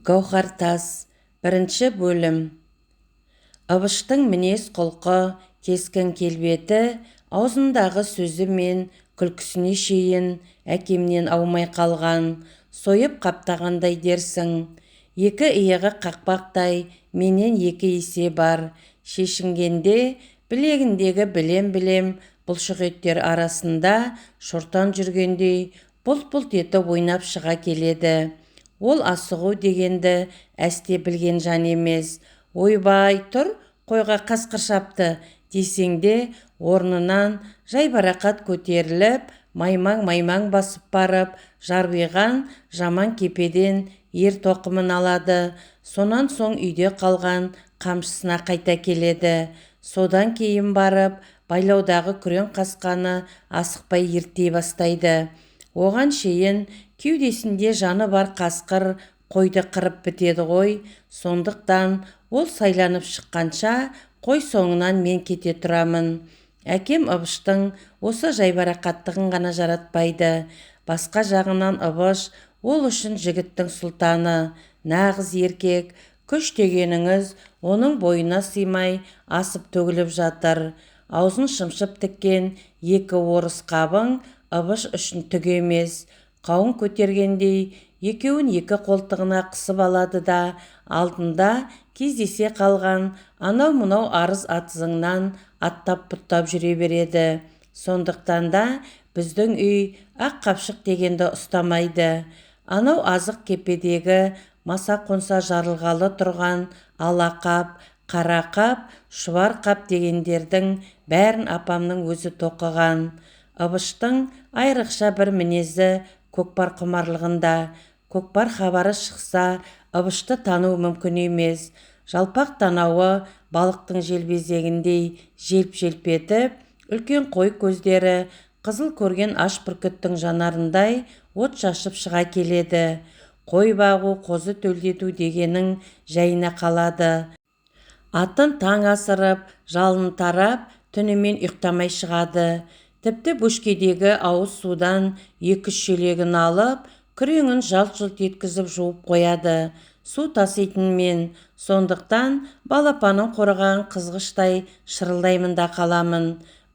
Гауһартас, бірінші бөлім. Ыбыштың мінез құлқы, кескін келбеті, аузындағы сөзі мен күлкісіне шейін әкемнен аумай қалған, сойып қаптағандай дерсің. Екі иығы қақпақтай, менен екі есе бар. Шешінгенде білегіндегі білем-білем бұлшық еттер арасында шортан жүргендей бұлт-бұлт етіп ойнап шыға келеді. Ол асығу дегенді әсте білген жан емес. Ойбай, тұр, қойға қасқыр шапты десең де орнынан жайбарақат көтеріліп, маймаң-маймаң басып барып, жарбиған жаман кепеден ер тоқымын алады. Сонан соң үйде қалған қамшысына қайта келеді. Содан кейін барып, байлаудағы күрең қасқаны асықпай ерттей бастайды. Оған шейін кеудесінде жаны бар қасқыр қойды қырып бітеді ғой. Сондықтан ол сайланып шыққанша қой соңынан мен кете тұрамын. Әкем Ыбыштың осы жайбарақаттығын ғана жаратпайды. Басқа жағынан Ыбыш ол үшін жігіттің сұлтаны, нағыз еркек. Күш дегеніңіз оның бойына сыймай асып төгіліп жатыр. Аузын шымшып тіккен екі орыс қабың Ыбыш үшін түк емес. Қауын көтергендей екеуін екі қолтығына қысып алады да алдында кездесе қалған анау-мынау арыз атызыңнан аттап-бұттап жүре береді. Сондықтан да біздің үй ақ қапшық дегенді ұстамайды. Анау азық кепедегі маса қонса жарылғалы тұрған ала қап, қара қап, шұбар қап дегендердің бәрін апамның өзі тоқыған. Ыбыштың айрықша бір мінезі көкпар құмарлығында. Көкпар хабары шықса, Ыбышты тану мүмкін емес. Жалпақ танауы балықтың желбезегіндей желп-желп етіп, үлкен қой көздері қызыл көрген аш бүркіттің жанарындай от шашып шыға келеді. Қой бағу, қозы төлдету дегенің жайына қалады. Атын таң асырып, жалын тарап, түнімен ұйықтамай шығады. Тіпті бөшкедегі ауыз судан 2-3 шелегін алып, күреңін жалт-жұлт еткізіп жуып қояды. Су таситын мен, сондықтан балапанын қорған қызғыштай шырылдаймын да қаламын.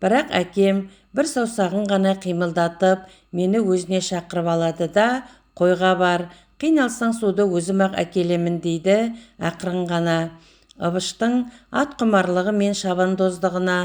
Бірақ әкем бір саусағын ғана қимылдатып, мені өзіне шақырып алады да, қойға бар, қиналсаң суды өзім-ақ әкелемін дейді, ақырын ғана. Ыбыштың ат құмарлығы мен шабандоздығына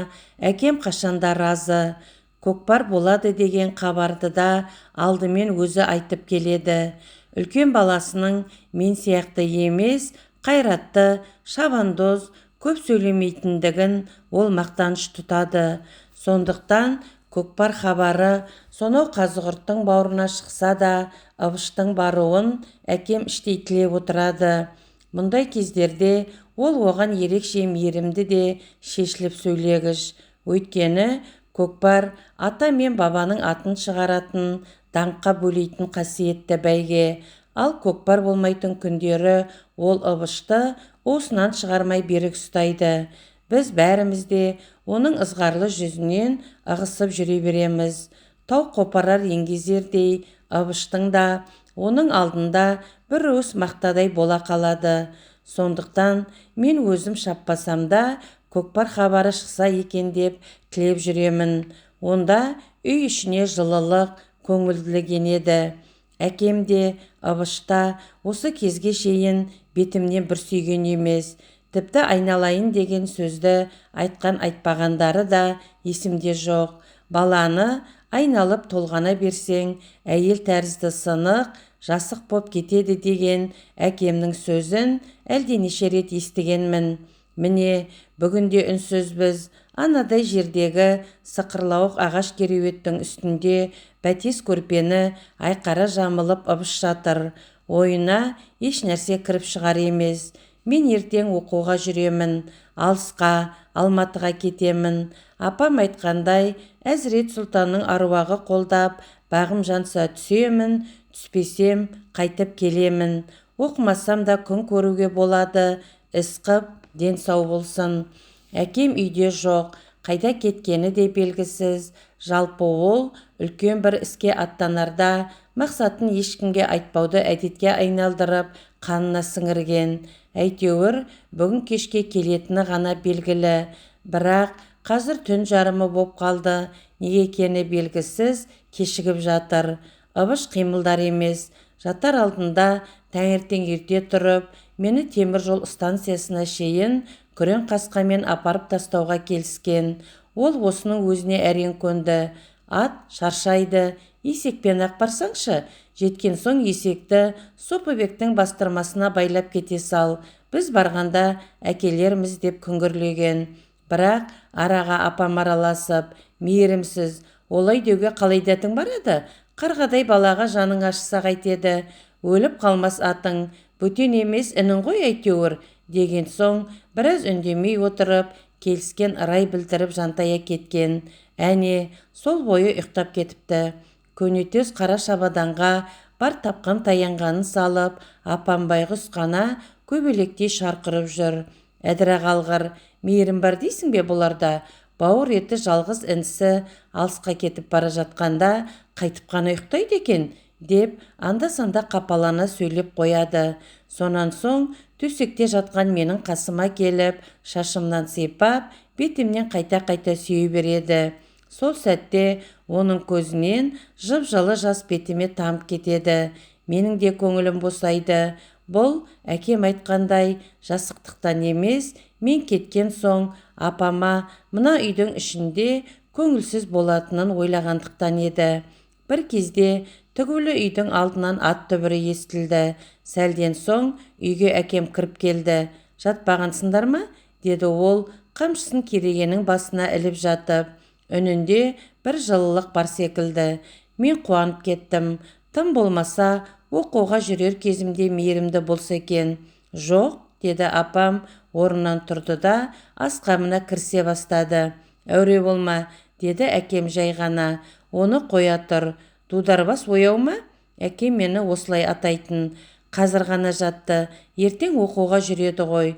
әкем қашанда разы. Көкпар болады деген хабарды да алдымен өзі айтып келеді. Үлкен баласының мен сияқты емес, қайратты, шабандоз, көп сөйлемейтіндігін ол мақтаныш тұтады. Сондықтан көкпар хабары сонау қазығұрттың бауырына шықса да, Ыбыштың баруын әкем іштей тілеп отырады. Мұндай кездерде ол оған ерекше мейірімді де шешіліп сөйлегіш. Өйткені көкпар ата мен бабаның атын шығаратын, даңққа бөлейтін қасиетті бәйге. Ал көкпар болмайтын күндері ол Ыбышты осынан шығармай берік ұстайды. Біз бәріміз де оның ызғарлы жүзінен ығысып жүре береміз. Тау қопарар еңгезердей Ыбыштың да оның алдында бір уыс мақтадай бола қалады. Сондықтан мен өзім шаппасам да көкпар хабары шықса екен деп тілеп жүремін. Онда үй ішіне жылылық, көңілділік енеді. Әкем де Ыбышта осы кезге шейін бетімнен бір сүйген емес. Тіпті айналайын деген сөзді айтқан-айтпағандары да есімде жоқ. Баланы айналып толғана берсең, әйел тәрізді сынық, жасық боп кетеді деген әкемнің сөзін әлденеше рет естігенмін. Міне, бүгінде үнсізбіз. Анадай жердегі сықырлауық ағаш кереуеттің үстінде бәтес көрпені айқара жамылып Ыбыш жатыр. Ойына еш нәрсе кіріп шығар емес. Мен ертең оқуға жүремін, алысқа, Алматыға кетемін. Апам айтқандай, Әзірет Сұлтанның аруағы қолдап, бағым жанса түсемін, түспесем қайтып келемін. Оқымасам да күн көруге болады, іс қып, ден сау болсын. Әкем үйде жоқ. қайда кеткені де белгісіз. Жалпы ол үлкен бір іске аттанарда мақсатын ешкімге айтпауды әдетке айналдырып қанына сіңірген. Әйтеуір бүгін кешке келетіні ғана белгілі. Бірақ қазір түн жарымы боп қалды. Неге екені белгісіз кешігіп жатыр. Ыбыш қимылдар емес. Жатар алдында таңертең ерте тұрып, мені темір жол станциясына шейін күрең қасқамен апарып тастауға келіскен. Ол осының өзіне әрең көнді. Ат шаршайды. Есекпен ақ барсаңшы. Жеткен соң есекті Сопыбектің бастырмасына байлап кете сал. Біз барғанда әкелерміз деп күңгірлеген. Бірақ араға апам араласып, мейірімсіз, олай деуге қалай дәтің барады? Қарғадай балаға жаның ашыса қайтеді. Өліп қалмас атың, бөтен емес інің ғой әйтеуір, деген соң біраз үндемей отырып, келіскен ырай білдіріп жантая кеткен. Әне, сол бойы ұйықтап кетіпті. Көнетөз қара шабаданға бар тапқан таянғанын салып, апам байғұс қана көбелектей шарқырып жүр. Әдіра қалғыр, мейірім бар дейсің бе бұларда? Бауыр еті жалғыз інісі алысқа кетіп бара жатқанда қайтып қана ұйықтайды екен, деп анда-санда қапалана сөйлеп қояды. Сонан соң төсекте жатқан менің қасыма келіп, шашымнан сипап, бетімнен қайта-қайта сүйе береді. Сол сәтте оның көзінен жып-жылы жас бетіме тамып кетеді. Менің де көңілім босайды. Бұл әкем айтқандай жасықтықтан емес, мен кеткен соң апама мына үйдің ішінде көңілсіз болатынын ойлағандықтан еді. Бір кезде түгілі үйдің алдынан ат дүбірі естілді. Сәлден соң үйге әкем кіріп келді. Жатпағансыңдар ма? Деді ол қамшысын керегенің басына іліп жатып. Үнінде бір жылылық бар секілді. Мен қуанып кеттім. Тым болмаса оқуға жүрер кезімде мейірімді болса екен. Жоқ, деді апам, орнынан тұрды да асқамына кірісе бастады. Әуре болма, деді әкем жай ғана. Оны қоя тұр. Дударбас ояу ма? Әкем мені осылай атайтын. Қазір ғана жатты. Ертең оқуға жүреді ғой.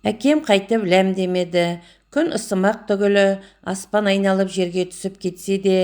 Әкем қайтып ләм демеді. Күн ысымақ түгілі, аспан айналып жерге түсіп кетсе де,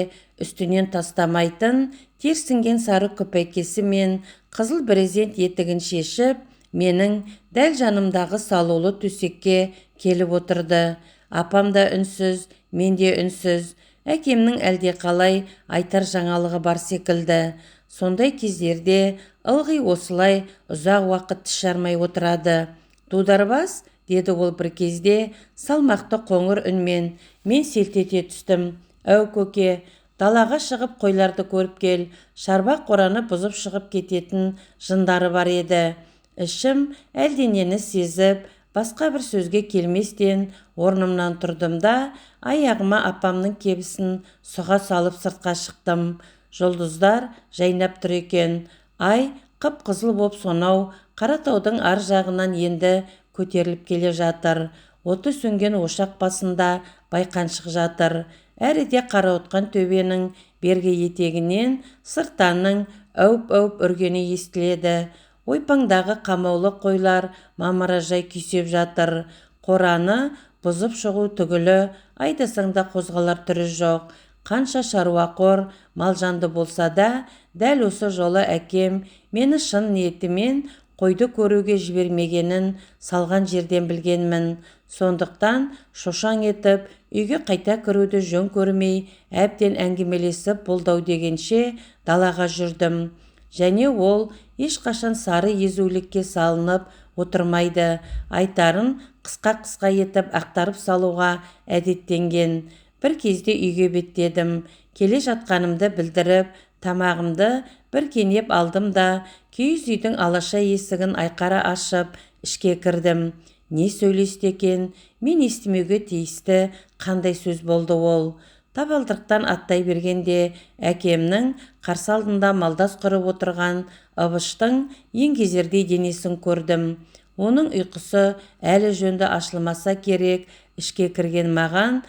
үстінен тастамайтын терсінген сары күпәйкесі мен қызыл брезент етігін шешіп, менің дәл жанымдағы салулы төсекке келіп отырды. Апам да үнсіз, мен де үнсіз. Әкемнің әлдеқалай айтар жаңалығы бар секілді. Сондай кездерде ылғи осылай ұзақ уақыт тіс жармай отырады. Дударбас, деді ол бір кезде салмақты қоңыр үнмен. Мен селт ете түстім. Әу көке, далаға шығып қойларды көріп кел. Шарбақ қораны бұзып шығып кететін жындары бар еді. Ішім әлденені сезіп, басқа бір сөзге келместен орнымнан тұрдым да, аяғыма апамның кебісін сұға салып сыртқа шықтым. Жұлдыздар жайнап тұр екен. Ай қып-қызыл боп сонау Қаратаудың ар жағынан енді көтеріліп келе жатыр. Оты сөнген ошақ басында байқаншық жатыр. Әріде қарауытқан төбенің бергі етегінен сыртанның әуп-әуп үргені естіледі. Ойпаңдағы қамаулы қойлар мамыражай күйсеп жатыр. Қораны бұзып шығу түгілі айдасаңда қозғалар түрі жоқ. Қанша шаруақор малжанды болса да, дәл осы жолы әкем мені шын ниетімен қойды көруге жібермегенін салған жерден білгенмін. Сондықтан шошаң етіп үйге қайта кіруді жөн көрмей, әбден әңгімелесіп болдау дегенше далаға жүрдім. Және ол ешқашан сары езулікке салынып отырмайды. Айтарын қысқа-қысқа етіп ақтарып салуға әдеттенген. Бір кезде үйге беттедім. Келе жатқанымды білдіріп, тамағымды бір кенеп алдым да, киіз үйдің алаша есігін айқара ашып, ішке кірдім. Не сөйлесті екен? Мен естімеуге тиісті қандай сөз болды ол? Табалдырықтан аттай бергенде әкемнің қарсы алдында малдас құрып отырған Ыбыштың еңгезердей денесін көрдім. Оның ұйқысы әлі жөнді ашылмаса керек. Ішке кірген маған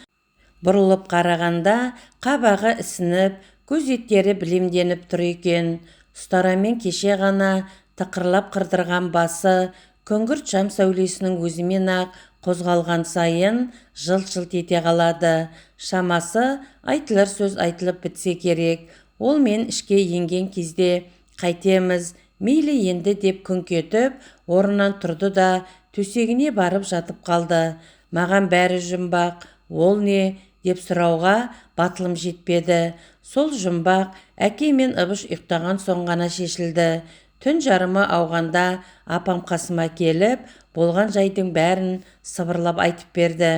бұрылып қарағанда қабағы ісініп, көз еттері білемденіп тұр екен. Ұстарамен кеше ғана тықырлап қырдырған басы күңгірт шам сәулесінің өзімен ақ қозғалған сайын жылт-жылт ете қалады. Шамасы айтылар сөз айтылып бітсе керек. Ол мен ішке енген кезде қайтеміз, мейлі енді деп күңк етіп, орнынан тұрды да төсегіне барып жатып қалды. Маған бәрі жұмбақ. Ол не деп сұрауға батылым жетпеді. Сол жұмбақ әке мен Ыбыш ұйықтаған соң ғана шешілді. Түн жарымы ауғанда апам қасыма келіп, болған жайдың бәрін сыбырлап айтып берді.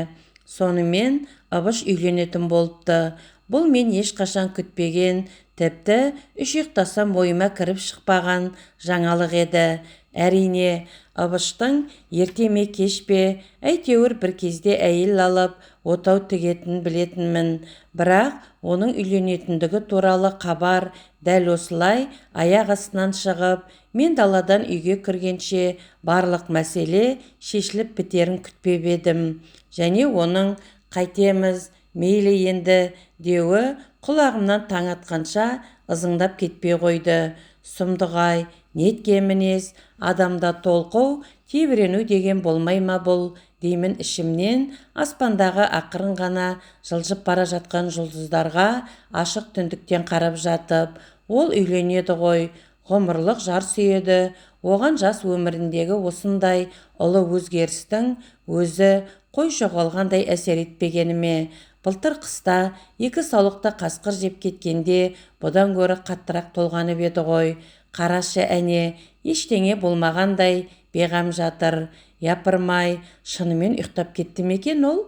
Сонымен Ыбыш үйленетін болыпты. Бұл мен ешқашан күтпеген, тіпті үш ұйықтасам ойыма кіріп шықпаған жаңалық еді. Әрине, Ыбыштың ерте ме кеш пе, әйтеуір бір кезде әйел алып, отау тігетінін білетінмін. Бірақ оның үйленетіндігі туралы хабар дәл осылай аяқ астынан шығып, мен даладан үйге кіргенше барлық мәселе шешіліп бітерін күтпеп едім. Және оның қайтеміз, мейлі енді деуі құлағымнан таң атқанша ызыңдап кетпей қойды. Сұмдық-ай, неткен мінез, адамда толқу, тебірену деген болмай ма бұл, деймін ішімнен, аспандағы ақырын ғана жылжып бара жатқан жұлдыздарға ашық түндіктен қарап жатып. Ол үйленеді ғой, ғұмырлық жар сүйеді. Оған жас өміріндегі осындай ұлы өзгерістің өзі қой жоғалғандай әсер етпегені ме? Былтыр қыста екі саулықты қасқыр жеп кеткенде бұдан гөрі қаттырақ толғанып еді ғой. Қарашы әне, ештеңе болмағандай бейғам жатыр. Япырмай, шынымен ұйықтап кетті ме екен ол?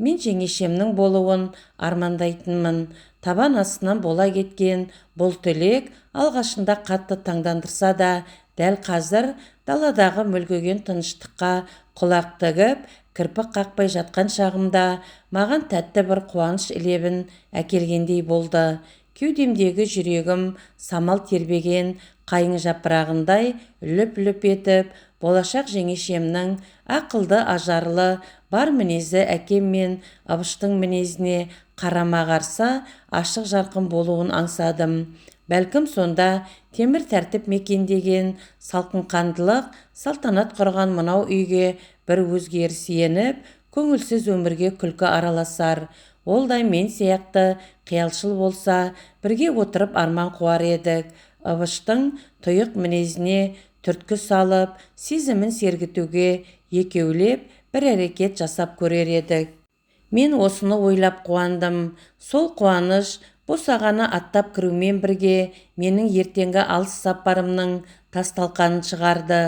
Мен жеңешемнің болуын армандайтынмын. Табан астынан бола кеткен бұл тілек алғашында қатты таңдандырса да, дәл қазір даладағы мүлгіген тыныштыққа құлақ тігіп, кірпік қақпай жатқан шағымда маған тәтті бір қуаныш лебін әкелгендей болды. Кеудемдегі жүрегім самал тербеген қайың жапырағындай лүп-лүп етіп, болашақ жеңешемнің ақылды, ажарлы, бар мінезі әкем мен Ыбыштың мінезіне қарама-қарсы ашық жарқын болуын аңсадым. Бәлкім сонда темір тәртіп мекендеген салқынқандылық салтанат құрған мынау үйге бір өзгеріс еніп, көңілсіз өмірге күлкі араласар. Ол да мен сияқты қиялшыл болса, бірге отырып арман қуар едік. Ыбыштың тұйық мінезіне түрткі салып, сезімін сергітуге екеулеп бір әрекет жасап көрер едік. Мен осыны ойлап қуандым. Сол қуаныш босағаны аттап кірумен бірге менің ертеңгі алыс сапарымның тасталқанын шығарды.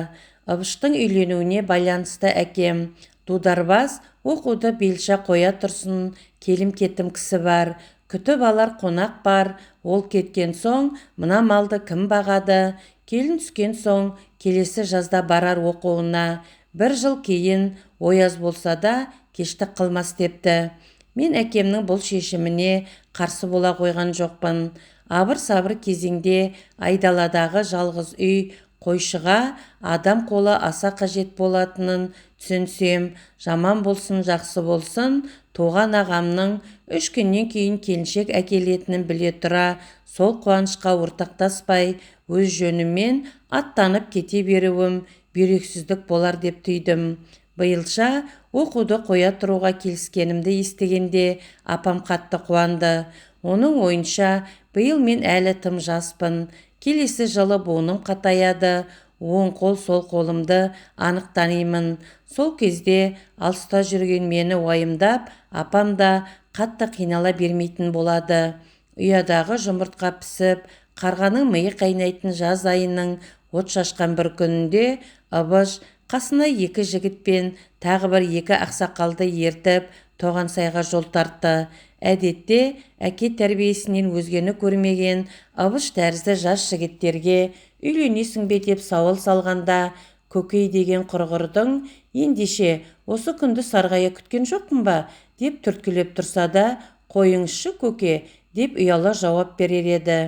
Ыбыштың үйленуіне байланысты әкем дударбас оқуды белша қоя тұрсын, келім-кетім кісі бар, күтіп алар қонақ бар. Ол кеткен соң мына малды кім бағады? Келін түскен соң келесі жазда барар оқуына. Бір жыл кейін ояз болса да кештік қылмас депті. Мен әкемнің бұл шешіміне қарсы бола қойған жоқпын. Абыр-сабыр кезеңде айдаладағы жалғыз үй қойшыға адам қолы аса қажет болатынын түсінсем, жаман болсын, жақсы болсын, туған ағамның 3 күннен кейін келіншек әкелетінін біле тұра, сол қуанышқа ортақтаспай, өз жөнімен аттанып кете беруім бүйрексіздік болар деп түйдім. Биылша оқуды қоя тұруға келіскенімді естігенде апам қатты қуанды. Оның ойынша, биыл мен әлі тым жаспын. Келесі жылы буыным қатаяды. Оң қол сол қолымды анық танимын. Сол кезде алыста жүрген мені уайымдап, апам да қатты қинала бермейтін болады. Ұядағы жұмыртқа пісіп, қарғаның миы қайнайтын жаз айының от шашқан бір күнінде Ыбыш қасына 2 жігітпен тағы бір 2 ақсақалды ертіп Тоғансайға жол тартты. Әдетте әке тәрбиесінен өзгені көрмеген Ыбыш тәрізді жас жігіттерге үйленесің бе деп сауал салғанда, көкей деген құрғырдың ендеше осы күнді сарғая күткен жоқпын ба деп түрткілеп тұрса да, қойыңызшы көке деп ұяла жауап берер еді.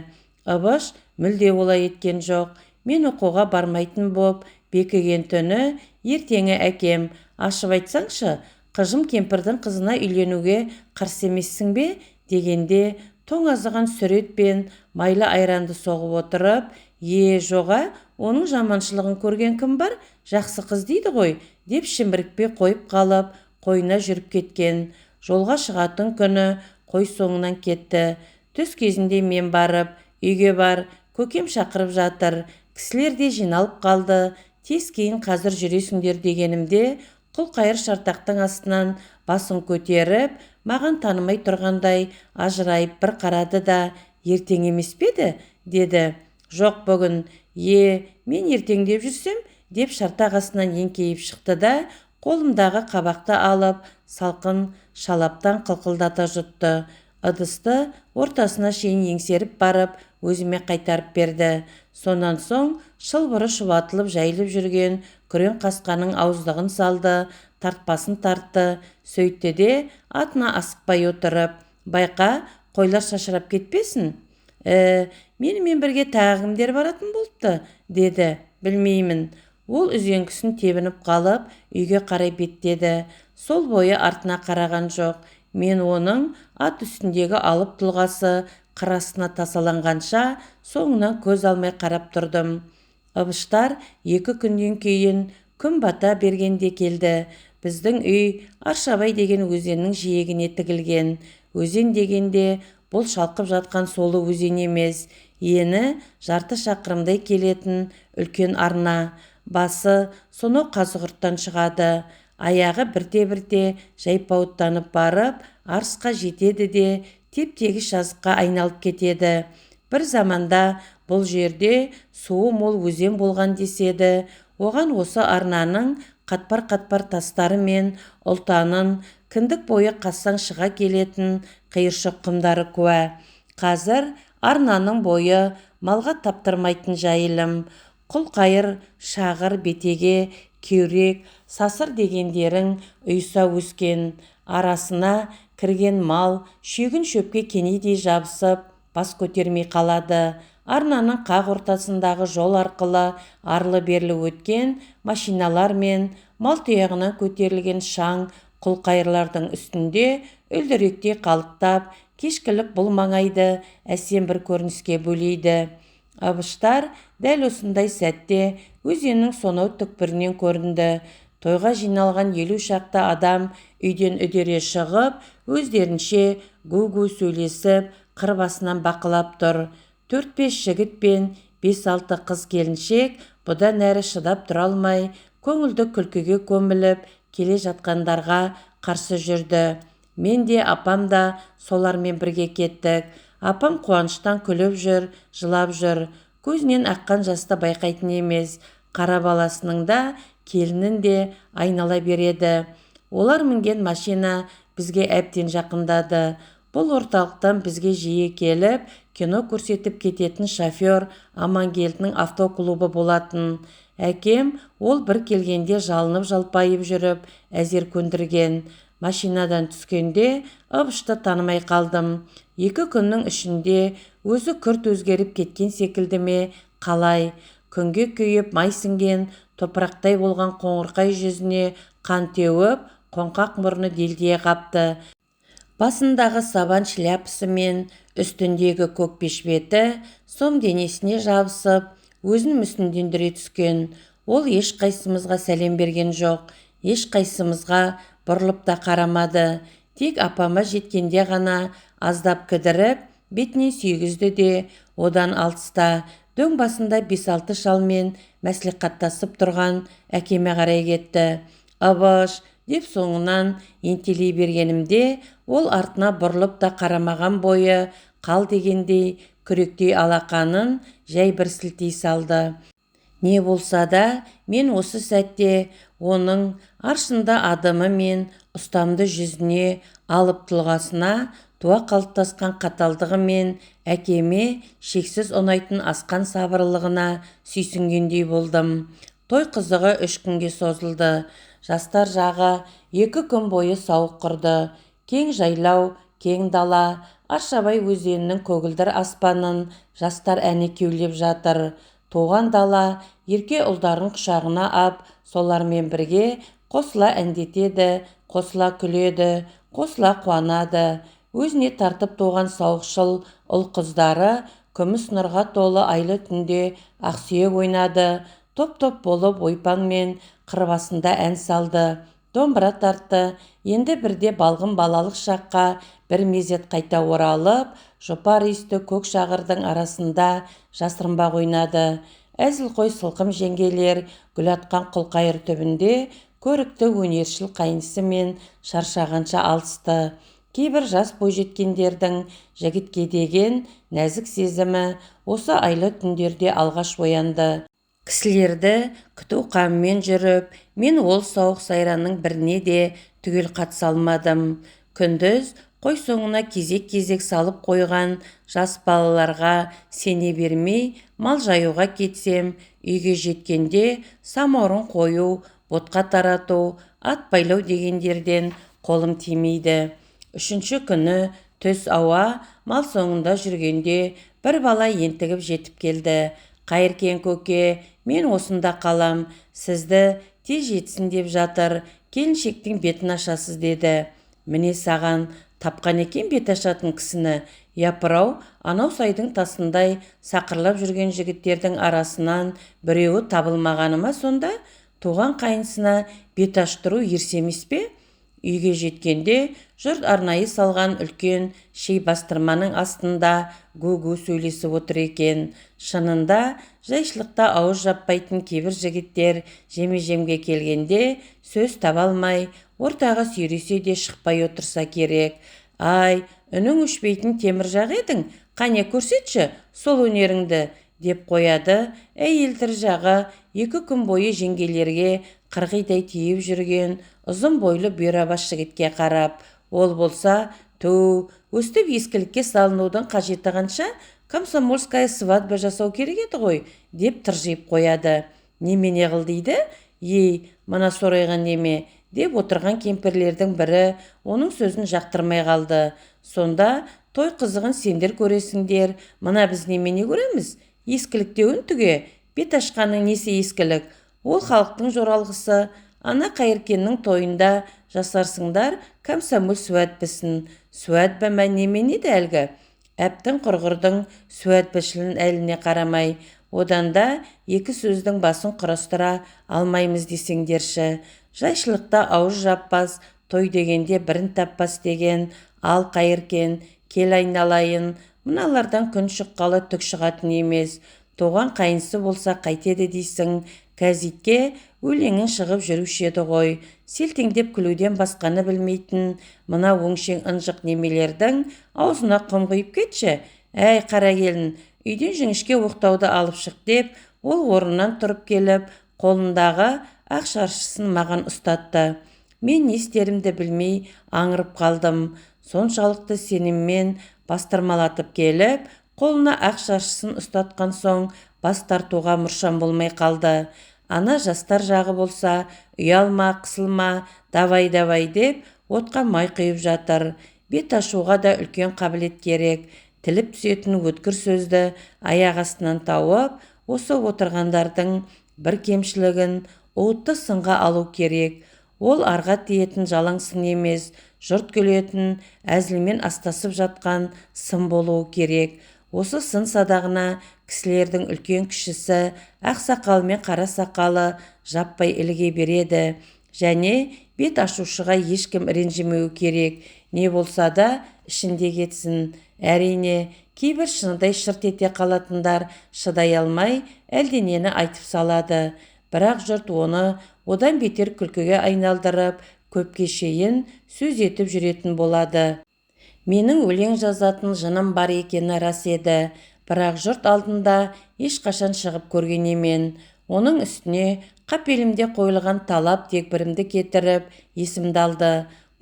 Ыбыш мүлде олай еткен жоқ. Мен оқуға бармайтын боп бекіген түні ертеңі әкем, ашып айтсаңшы, қыжым кемпірдің қызына үйленуге қарсы емессің бе дегенде, тоңазыған сүрет пен майлы айранды соғып отырып, жоға, оның жаманшылығын көрген кім бар? Жақсы қыз дейді ғой, деп шімірікпей қойып қалып, қойына жүріп кеткен. Жолға шығатын күні қой соңынан кетті. Түс кезінде мен барып, үйге бар, көкем шақырып жатыр. Кісілер де жиналып қалды. Тез кейін қазір жүресіңдер дегенімде, құлқайыр шартақтың астынан басын көтеріп, маған танымай тұрғандай ажырайып бір қарады да, ертең емес пе еді? Деді. Жоқ бүгін. Мен ертең деп жүрсем, деп шартақ астынан еңкейіп шықты да, қолымдағы қабақты алып, салқын шалаптан қылқылдата жұтты. Ыдысты ортасына шейін еңсеріп барып, өзіме қайтарып берді. Сонан соң шылбыры шұбатылып жайылып жүрген күрең қасқаның ауыздығын салды, тартпасын тартты. Сөйтті де атына асықпай отырып, байқа, қойлар шашырап кетпесін. Менімен бірге тағы кімдер баратын болыпты, деді. Білмеймін. Ол үзеңгісін тебініп қалып, үйге қарай беттеді. Сол бойы артына қараған жоқ. Мен оның ат үстіндегі алып тұлғасы қыр астына тасаланғанша соңынан көз алмай қарап тұрдым. Ыбыштар 2 күннен кейін күн бата бергенде келді. Біздің үй Аршабай деген өзеннің жиегіне тігілген. Өзен дегенде бұл шалқып жатқан солы өзен емес, ені жарты шақырымдай келетін үлкен арна. Басы сонау Қазығұрттан шығады. Аяғы бірте-бірте жайпауыттанып барып, Арысқа жетеді де теп-тегіс жазыққа айналып кетеді. Бір заманда бұл жерде суы мол өзен болған деседі. Оған осы арнаның қатпар-қатпар тастары мен ұлтанын кіндік бойы қазсаң шыға келетін қиыршық құмдары куә. Қазір арнаның бойы малға таптырмайтын жайылым. Құлқайыр, шағыр, бетеге, кеурек, сасыр дегендерің ұйыса өскен. Арасына кірген мал шүйгін шөпке кенедей жабысып, бас көтермей қалады. Арнаның қақ ортасындағы жол арқылы арлы-берлі өткен машиналар мен мал тұяғынан көтерілген шаң құлқайырлардың үстінде үлдіректей қалықтап, кешкілік бұл маңайды әсем бір көрініске бөлейді. Ыбыштар дәл осындай сәтте өзеннің сонау түкпірінен көрінді. Тойға жиналған 50 шақты адам үйден үдере шығып, өздерінше гу-гу сөйлесіп, қыр басынан бақылап тұр. 4-5 жігіт пен 5-6 қыз келіншек бұдан әрі шыдап тұра алмай, көңілді күлкіге көміліп келе жатқандарға қарсы жүрді. Мен де апам да солармен бірге кеттік. Апам қуаныштан күліп жүр, жылап жүр. Көзінен аққан жасты байқайтын емес. Қара баласының да, келінін де айнала береді. Олар мінген машина бізге әбден жақындады. Бұл орталықтан бізге жиі келіп, кино көрсетіп кететін шофер Амангелдінің автоклубы болатын. Әкем ол бір келгенде жалынып жалпайып жүріп, әзер көндірген. Машинадан түскенде Ыбышты танымай қалдым. 2 күннің ішінде өзі күрт өзгеріп кеткен секілді ме, қалай? Күнге күйіп май сіңген топырақтай болған қоңырқай жүзіне қан теуіп, қоңқақ мұрны делдие қапты. Басындағы сабан шляпысы мен үстіндегі көк бешбеті сом денесіне жабысып, өзін мүсіндендіре түскен. Ол ешқайсымызға сәлем берген жоқ, ешқайсымызға бұрылып та қарамады. Тек апама жеткенде ғана аздап кідіріп, бетінен сүйгізді де, одан алыста дөң басында 5-6 шалмен мәслихаттасып тұрған әкеме қарай кетті. Ыбыш, деп соңынан ентелей бергенімде, ол артына бұрылып та қарамаған бойы қал дегендей күректей алақанын жай бір сілтей салды. Не болса да, мен осы сәтте оның аршында адымы мен ұстамды жүзіне, алып тұлғасына, туа қалыптасқан қаталдығы мен әкеме шексіз ұнайтын асқан сабырлығына сүйсінгендей болдым. Той қызығы 3 күнге созылды. Жастар жағы 2 күн бойы сауық құрды. Кең жайлау, кең дала, Аршабай өзенінің көгілдір аспанын жастар әні кеулеп жатыр. Туған дала ерке ұлдарын құшағына ап, солармен бірге қосыла әндетеді, қосыла күледі, қосыла қуанады. Өзіне тартып туған сауықшыл ұл қыздары күміс нұрға толы айлы түнде ақсүйек ойнады, топ-топ болып ойпанмен қырбасында ән салды, домбыра тартты. Енді бірде балғын балалық шаққа бір мезет қайта оралып, жопар иісті көк шағырдың арасында жасырынбақ ойнады. Әзілқой сылқым жеңгелер гүл атқан құлқайыр түбінде көрікті өнершіл қайнысы мен шаршағанша алысты. Кейбір жас бойжеткендердің жігітке деген нәзік сезімі осы айлы түндерде алғаш оянды. Кісілерді күту қамымен жүріп, мен ол сауық сайранның біріне де түгел қатыса алмадым. Күндіз қой соңына кезек-кезек салып қойған жас балаларға сене бермей мал жаюға кетсем, үйге жеткенде самаурын қою, ботқа тарату, ат байлау дегендерден қолым тимейді. Үшінші күні түс ауа мал соңында жүргенде бір бала ентігіп жетіп келді. Қайыркен көке, мен осында қалам, сізді тез жетсін деп жатыр, келіншектің бетін ашасыз деді. Міне саған тапқан екен бет ашатын кісіні. Япырау, анау сайдың тасындай сақырлап жүрген жігіттердің арасынан біреуі табылмағаны ма сонда? Туған қайынсына бет аштыру ерсе емес пе? Үйге жеткенде жұрт арнайы салған үлкен шей бастырманың астында гу-гу сөйлесіп отыр екен. Шынында жайшылықта ауыз жаппайтын кейбір жігіттер жеме-жемге келгенде сөз таба алмай, ортаға сүйресе де шықпай отырса керек. Ай, үнің өшпейтін темір жақ едің, қане көрсетші сол өнеріңді, деп қояды әйелдер жағы. 2 күн бойы жеңгелерге қырғидай тиіп жүрген ұзын бойлы бұйрабас жігітке қарап, ол болса, өстіп ескілікке салынудың қажеті қанша, комсомольская свадьба жасау керек еді ғой, деп тыржиып қояды. Немене қыл дейді? Ей, мына сорайған неме, деп отырған кемпірлердің бірі оның сөзін жақтырмай қалды. Сонда той қызығын сендер көресіңдер, мына біз немене көреміз? Ескіліктеуін түге, бет ашқаның несі ескілік? Ол халықтың жоралғысы. Ана Қайыркеннің тойында жасарсыңдар, комсомол суәтбісін. Суәтбі мә немене де әлгі? Әптің құрғырдың суәтбішілін әліне қарамай, одан да 2 сөздің басын құрастыра алмаймыз десеңдерші. Жайшылықта ауыз жаппас, той дегенде бірін таппас деген. Ал Қайыркен, кел айналайын, мыналардан күн шыққалы түк шығатын емес. Туған қайынсы болса қайтеді дейсің? Газетке өлеңін шығып жүруші еді ғой. Селтеңдеп күлуден басқаны білмейтін мына өңшең ынжық немелердің аузына құм құйып кетші. Әй қара келін, үйден жіңішке оқтауды алып шық деп, ол орнынан тұрып келіп, қолындағы ақ шаршысын маған ұстатты. Мен не істерімді білмей аңырып қалдым. Соншалықты сеніммен бастырмалатып келіп, қолына ақ шаршысын ұстатқан соң бас тартуға мұршам болмай қалды. Ана жастар жағы болса, ұялма, қысылма, давай деп отқа май құйып жатыр. Бет ашуға да үлкен қабілет керек. Тіліп түсетін өткір сөзді аяқ астынан тауып, осы отырғандардың бір кемшілігін уытты сынға алу керек. Ол арға тиетін жалаң сын емес, жұрт күлетін, әзілмен астасып жатқан сын болуы керек. Осы сын садағына кісілердің үлкен кішісі, ақ сақалы мен қара сақалы жаппай іліге береді. Және бет ашушыға ешкім ренжімеуі керек. Не болса да ішінде кетсін. Әрине, кейбір шыныдай шырт ете қалатындар шыдай алмай әлденені айтып салады. Бірақ жұрт оны одан бетер күлкіге айналдырып, көпке шейін сөз етіп жүретін болады. Менің өлең жазатын жыным бар екені рас еді, бірақ жұрт алдында ешқашан шығып көрген емен. Оның үстіне қапелімде қойылған талап дегбірімді кетіріп, есімді алды.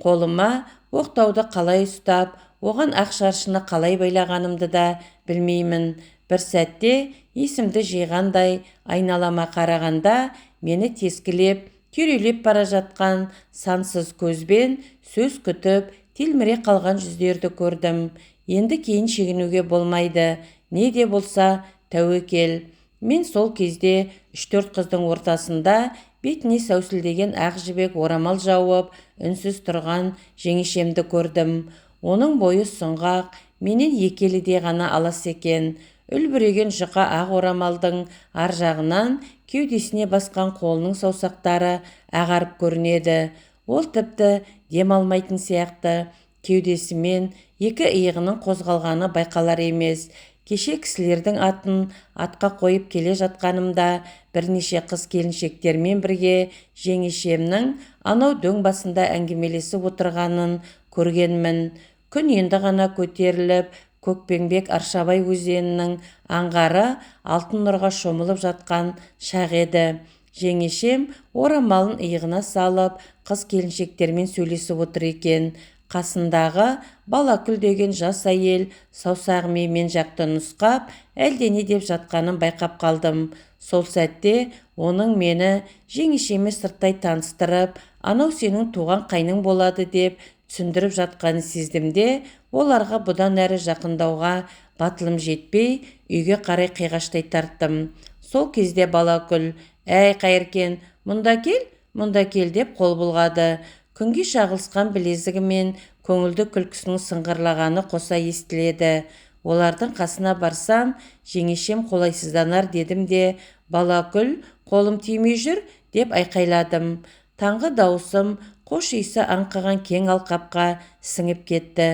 Қолыма оқтауды қалай ұстап, оған ақ шаршыны қалай байлағанымды да білмеймін. Бір сәтте есімді жиғандай айналама қарағанда, мені тескілеп, түйрелеп бара жатқан сансыз көзбен сөз күтіп, телміре қалған жүздерді көрдім. Енді кейін шегінуге болмайды. Не де болса тәуекел. Мен сол кезде 3-4 қыздың ортасында бетіне сәусілдеген ақ жібек орамал жауып, үнсіз тұрған жеңешемді көрдім. Оның бойы сұңғақ, менен екеліде ғана алас екен. үлбіреген жұқа ақ орамалдың ар жағынан кеудесіне басқан қолының саусақтары ағарып көрінеді. Ол тіпті дем алмайтын сияқты. Кеудесімен екі иығының қозғалғаны байқалар емес. Кеше кісілердің атын атқа қойып келе жатқанымда бірнеше қыз келіншектермен бірге жеңешемнің анау дөң басында әңгімелесіп отырғанын көргенмін. Күн енді ғана көтеріліп, Көкпеңбек Аршабай өзенінің аңғары алтын нұрға шомылып жатқан шақ еді. Жеңешем орамалын иығына салып, қыз келіншектермен сөйлесіп отыр екен. Қасындағы Балакүл деген жас әйел саусағымен мен жақты нұсқап, әлдене деп жатқанын байқап қалдым. Сол сәтте оның мені жеңешеме сырттай таныстырып, анау сенің туған қайның болады деп түсіндіріп жатқанын сездім де, оларға бұдан әрі жақындауға батылым жетпей, үйге қарай қиғаштай тарттым. Сол кезде Балакүл, «Әй, Қайыркен, мұнда кел» деп қол бұлғады. Күнге шағылысқан білезігі мен көңілді күлкісінің сыңғырлағаны қоса естіледі. Олардың қасына барсам, жеңешем қолайсызданар дедім де, «Балакүл, қолым тимей жүр» деп айқайладым. Таңғы даусым қош иісі аңқыған кең алқапқа сіңіп кетті.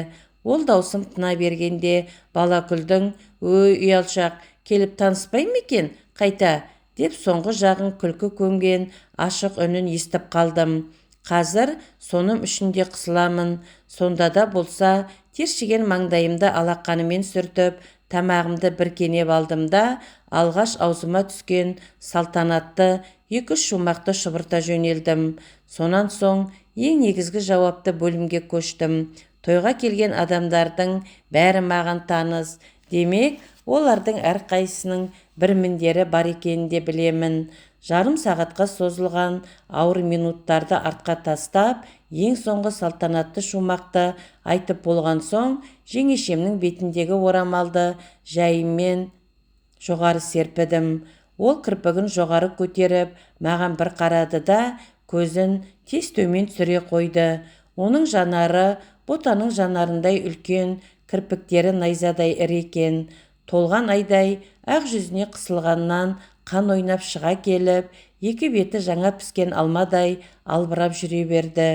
Ол даусым тына бергенде Балакүлдің, «Өй, ұялшақ, келіп таныспай ма екен, қайта?» деп соңғы жағын күлкі көмген ашық үнін естіп қалдым. Қазір соным үшінде қысыламын. Сонда да болса, тершіген маңдайымды алақанымен сүртіп, тамағымды бір кенеп алдым да, алғаш аузыма түскен салтанатты екі-үш шумақты шұбырта жөнелдім. Сонан соң ең негізгі жауапты бөлімге көштім. Тойға келген адамдардың бәрі маған таныс. Демек, олардың әрқайсының бір міндері бар екенін де білемін. Жарым сағатқа созылған ауыр минуттарды артқа тастап, ең соңғы салтанатты шумақты айтып болған соң, жеңешемнің бетіндегі орамалды жайымен жоғары серпідім. Ол кірпігін жоғары көтеріп, маған бір қарады да, көзін тез төмен түсіре қойды. Оның жанары ботаның жанарындай үлкен, кірпіктері найзадай ірі екен. Толған айдай ақ жүзіне қысылғаннан қан ойнап шыға келіп, екі беті жаңа піскен алмадай албырап жүре берді.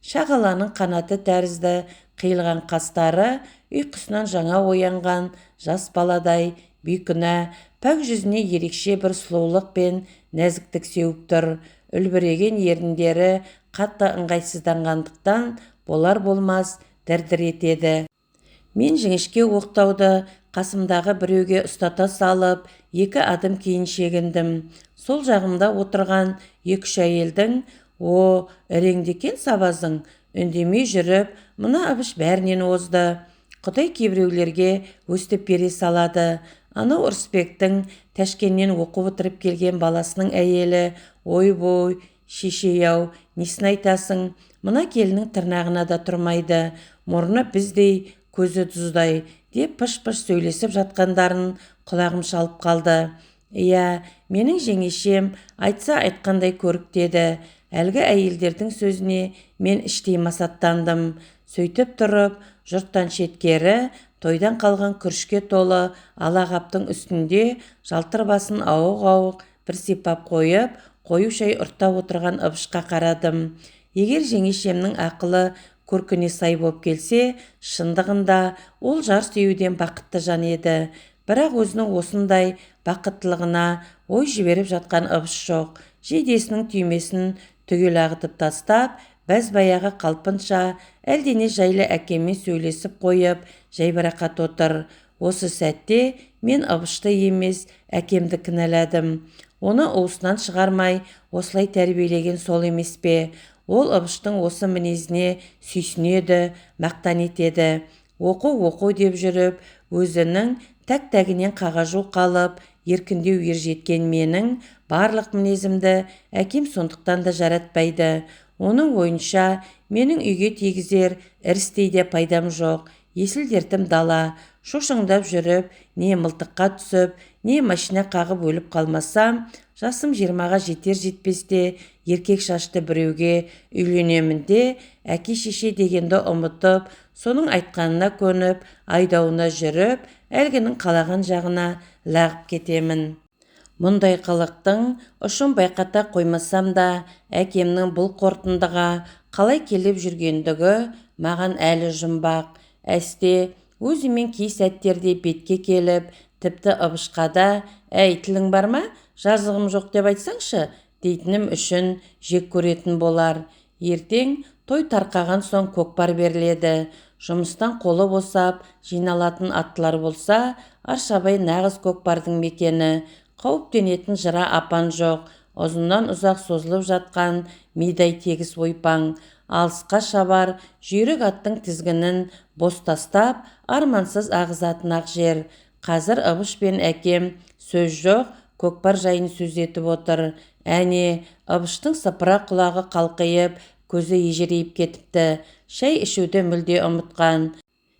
Шағаланың қанаты тәрізді қиылған қастары ұйқысынан жаңа оянған жас баладай бейкүнә, пәк жүзіне ерекше бір сұлулық пен нәзіктік сеуіп тұр. Үлбіреген еріндері қатты ыңғайсызданғандықтан болар-болмас дір-дір етеді. Мен жіңішке оқтауды қасымдағы біреуге ұстата салып, екі адым кейін шегіндім. Сол жағымда отырған екі-үш әйелдің, «О, іреңдекен сабазың» үндемей жүріп, мына Әбіш бәрінен озды. Құдай кейбіреулерге өстіп бере салады. Анау Ырысбектің Тәшкеннен оқып отырып келген баласының әйелі, «Ой-бой, шешей-ау, несін айтасың? Мына келінің тырнағына да тұрмайды, мұрны біздей, көзі тұздай» деп пыш-пыш сөйлесіп жатқандарын құлағым шалып қалды. «Иә, менің жеңешем айтса айтқандай көріктеді». Әлгі әйелдердің сөзіне мен іштей масаттандым. Сөйтіп тұрып, жұрттан шеткері, тойдан қалған күрішке толы алағаптың үстінде жалтыр басын ауық-ауық бір сипап қойып, қою шай ұрттап отырған Ыбышқа қарадым. Егер жеңешемнің ақылы көркіне сай боп келсе, шындығында ол жар сүюден бақытты жан еді. Бірақ өзінің осындай бақыттылығына ой жіберіп жатқан Ыбыш жоқ. Жейдесінің түймесін түгел ағытып тастап, бәз-баяғы қалпынша әлдене жайлы әкеммен сөйлесіп қойып, жайбарақат отыр. Осы сәтте мен Ыбышты емес, әкемді кінәладым. Оны уысынан шығармай, осылай тәрбиелеген сол емес пе? Ол Ыбыштың осы мінезіне сүйсінеді, мақтан етеді. Оқу деп жүріп, өзінің тәк-тәгінен қағажу қалып, еркіндеу ержеткен менің барлық мінезімді әкем сондықтан да жаратпайды. Оның ойынша менің үйге тигізер ірістей де пайдам жоқ. Есіл-дертім дала. Шошыңдап жүріп, не мылтыққа түсіп, не машина қағып өліп қалмасам, жасым 20-ға жетер-жетпесте еркек шашты біреуге үйленемін де, әке-шеше дегенді ұмытып, соның айтқанына көніп, айдауына жүріп, әлгінің қалаған жағына лағып кетемін. Мұндай қылықтың ұшын байқата қоймасам да, әкемнің бұл қорытындыға қалай келіп жүргендігі маған әлі жұмбақ. Әсте өзімен кей сәттерде бетке келіп, тіпті Ыбышқада «Әй, тілің бар ма? Жазығым жоқ деп айтсаңшы» дейтінім үшін жек көретін болар. Ертең той тарқаған соң көкпар беріледі. Жұмыстан қолы босап, жиналатын аттылар болса, Аршабай нағыз көкпардың мекені. Қауіптенетін жыра апан жоқ. Ұзыннан ұзақ созылып жатқан мидай тегіс ойпаң. Алысқа шабар жүйрік аттың тізгінін бос тастап, армансыз ағызатын ақ жер. Қазір Ыбыш пен әкем сөз жоқ, көкпар жайын сөз етіп отыр. Әне, Ыбыштың сыпыра құлағы қалқайып, көзі ежірейіп кетіпті. Шай ішуді мүлде ұмытқан.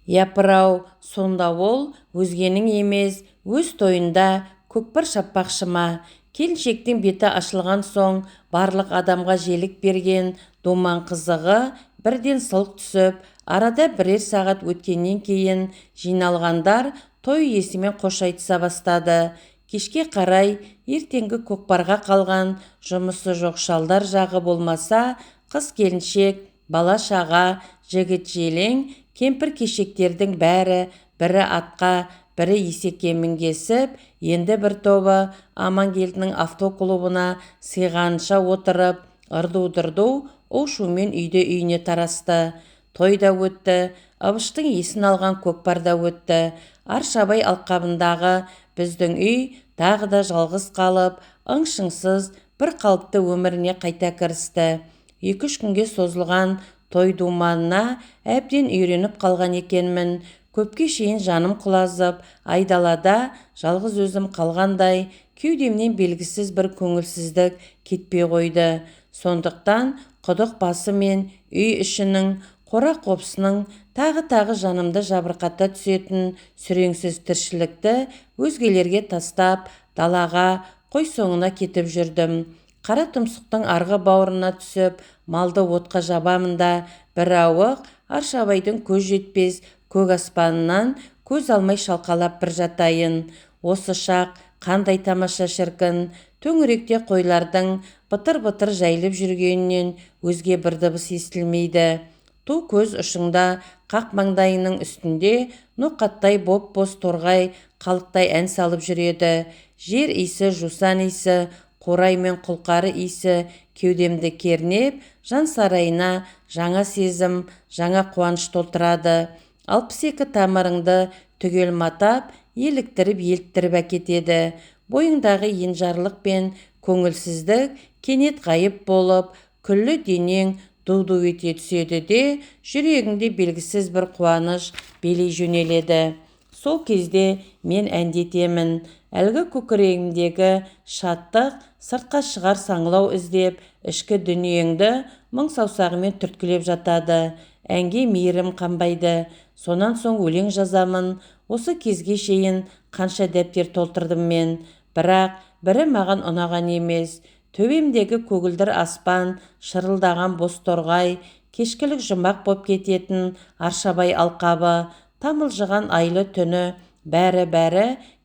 Япыр-ау, сонда ол өзгенің емес, өз тойында көкпар шаппақшы ма? Келіншектің беті ашылған соң барлық адамға желік берген думан қызығы бірден сылқ түсіп, арада бірер сағат өткеннен кейін жиналғандар той иесімен қош айтыса бастады. Кешке қарай ертеңгі көкпарға қалған жұмысы жоқ шалдар жағы болмаса, қыз келіншек, бала шаға, жігіт желең, кемпір кешектердің бәрі бірі атқа, бірі есекке мінгесіп, енді бір тобы Амангелдінің автоклубына сыйғанша отырып, ырду-дырду у-шумен үйде-үйіне тарасты. Той да өтті, Ыбыштың есін алған көкпар да өтті. Аршабай алқабындағы біздің үй тағы да жалғыз қалып, ың-шыңсыз бір қалыпты өміріне қайта кірісті. 2-3 күнге созылған той думанына әбден үйреніп қалған екенмін. Көпке шейін жаным құлазып, айдалада жалғыз өзім қалғандай, кеудемнен белгісіз бір көңілсіздік кетпей қойды. Сондықтан құдық басы мен үй ішінің, қора-қопсының тағы жанымды жабырқата түсетін сүреңсіз тіршілікті өзгелерге тастап, далаға, қой соңына кетіп жүрдім. Қара тұмсықтың арғы бауырына түсіп, малды отқа жабамын да, бір ауық Аршабайдың көз жетпес көк аспанынан көз алмай шалқалап бір жатайын. Осы шақ қандай тамаша шіркін, төңіректе қойлардың бытыр-бытыр жайылып жүргенінен өзге бір дыбыс естілмейді. Ту көз ұшыңда қақ маңдайының үстінде ноқаттай боп-бос торғай қалықтай ән салып жүреді. Жер иісі, жусан иісі, қурай мен құлқары иісі кеудемді кернеп, жан сарайына жаңа сезім, жаңа қуаныш толтырады. 62 тамырыңды түгел матап, еліктіріп елттіріп әкетеді. Бойыңдағы енжарлық пен көңілсіздік кенет ғайып болып, күллі денең ду-ду ете түседі де, жүрегіңде белгісіз бір қуаныш билей жөнеледі. Сол кезде мен әндетемін. Әлгі көкірегімдегі шаттық сыртқа шығар саңлау іздеп, ішкі дүниеңді мың саусағымен түрткілеп жатады. Әнге мейірім қанбайды. Сонан соң өлең жазамын. Осы кезге шейін қанша дәптер толтырдым мен. Бірақ бірі маған ұнаған емес. Төбемдегі көгілдір аспан, шырылдаған бос торғай, кешкілік жұмақ боп кететін Аршабай алқабы, тамылжыған айлы түні, бәрі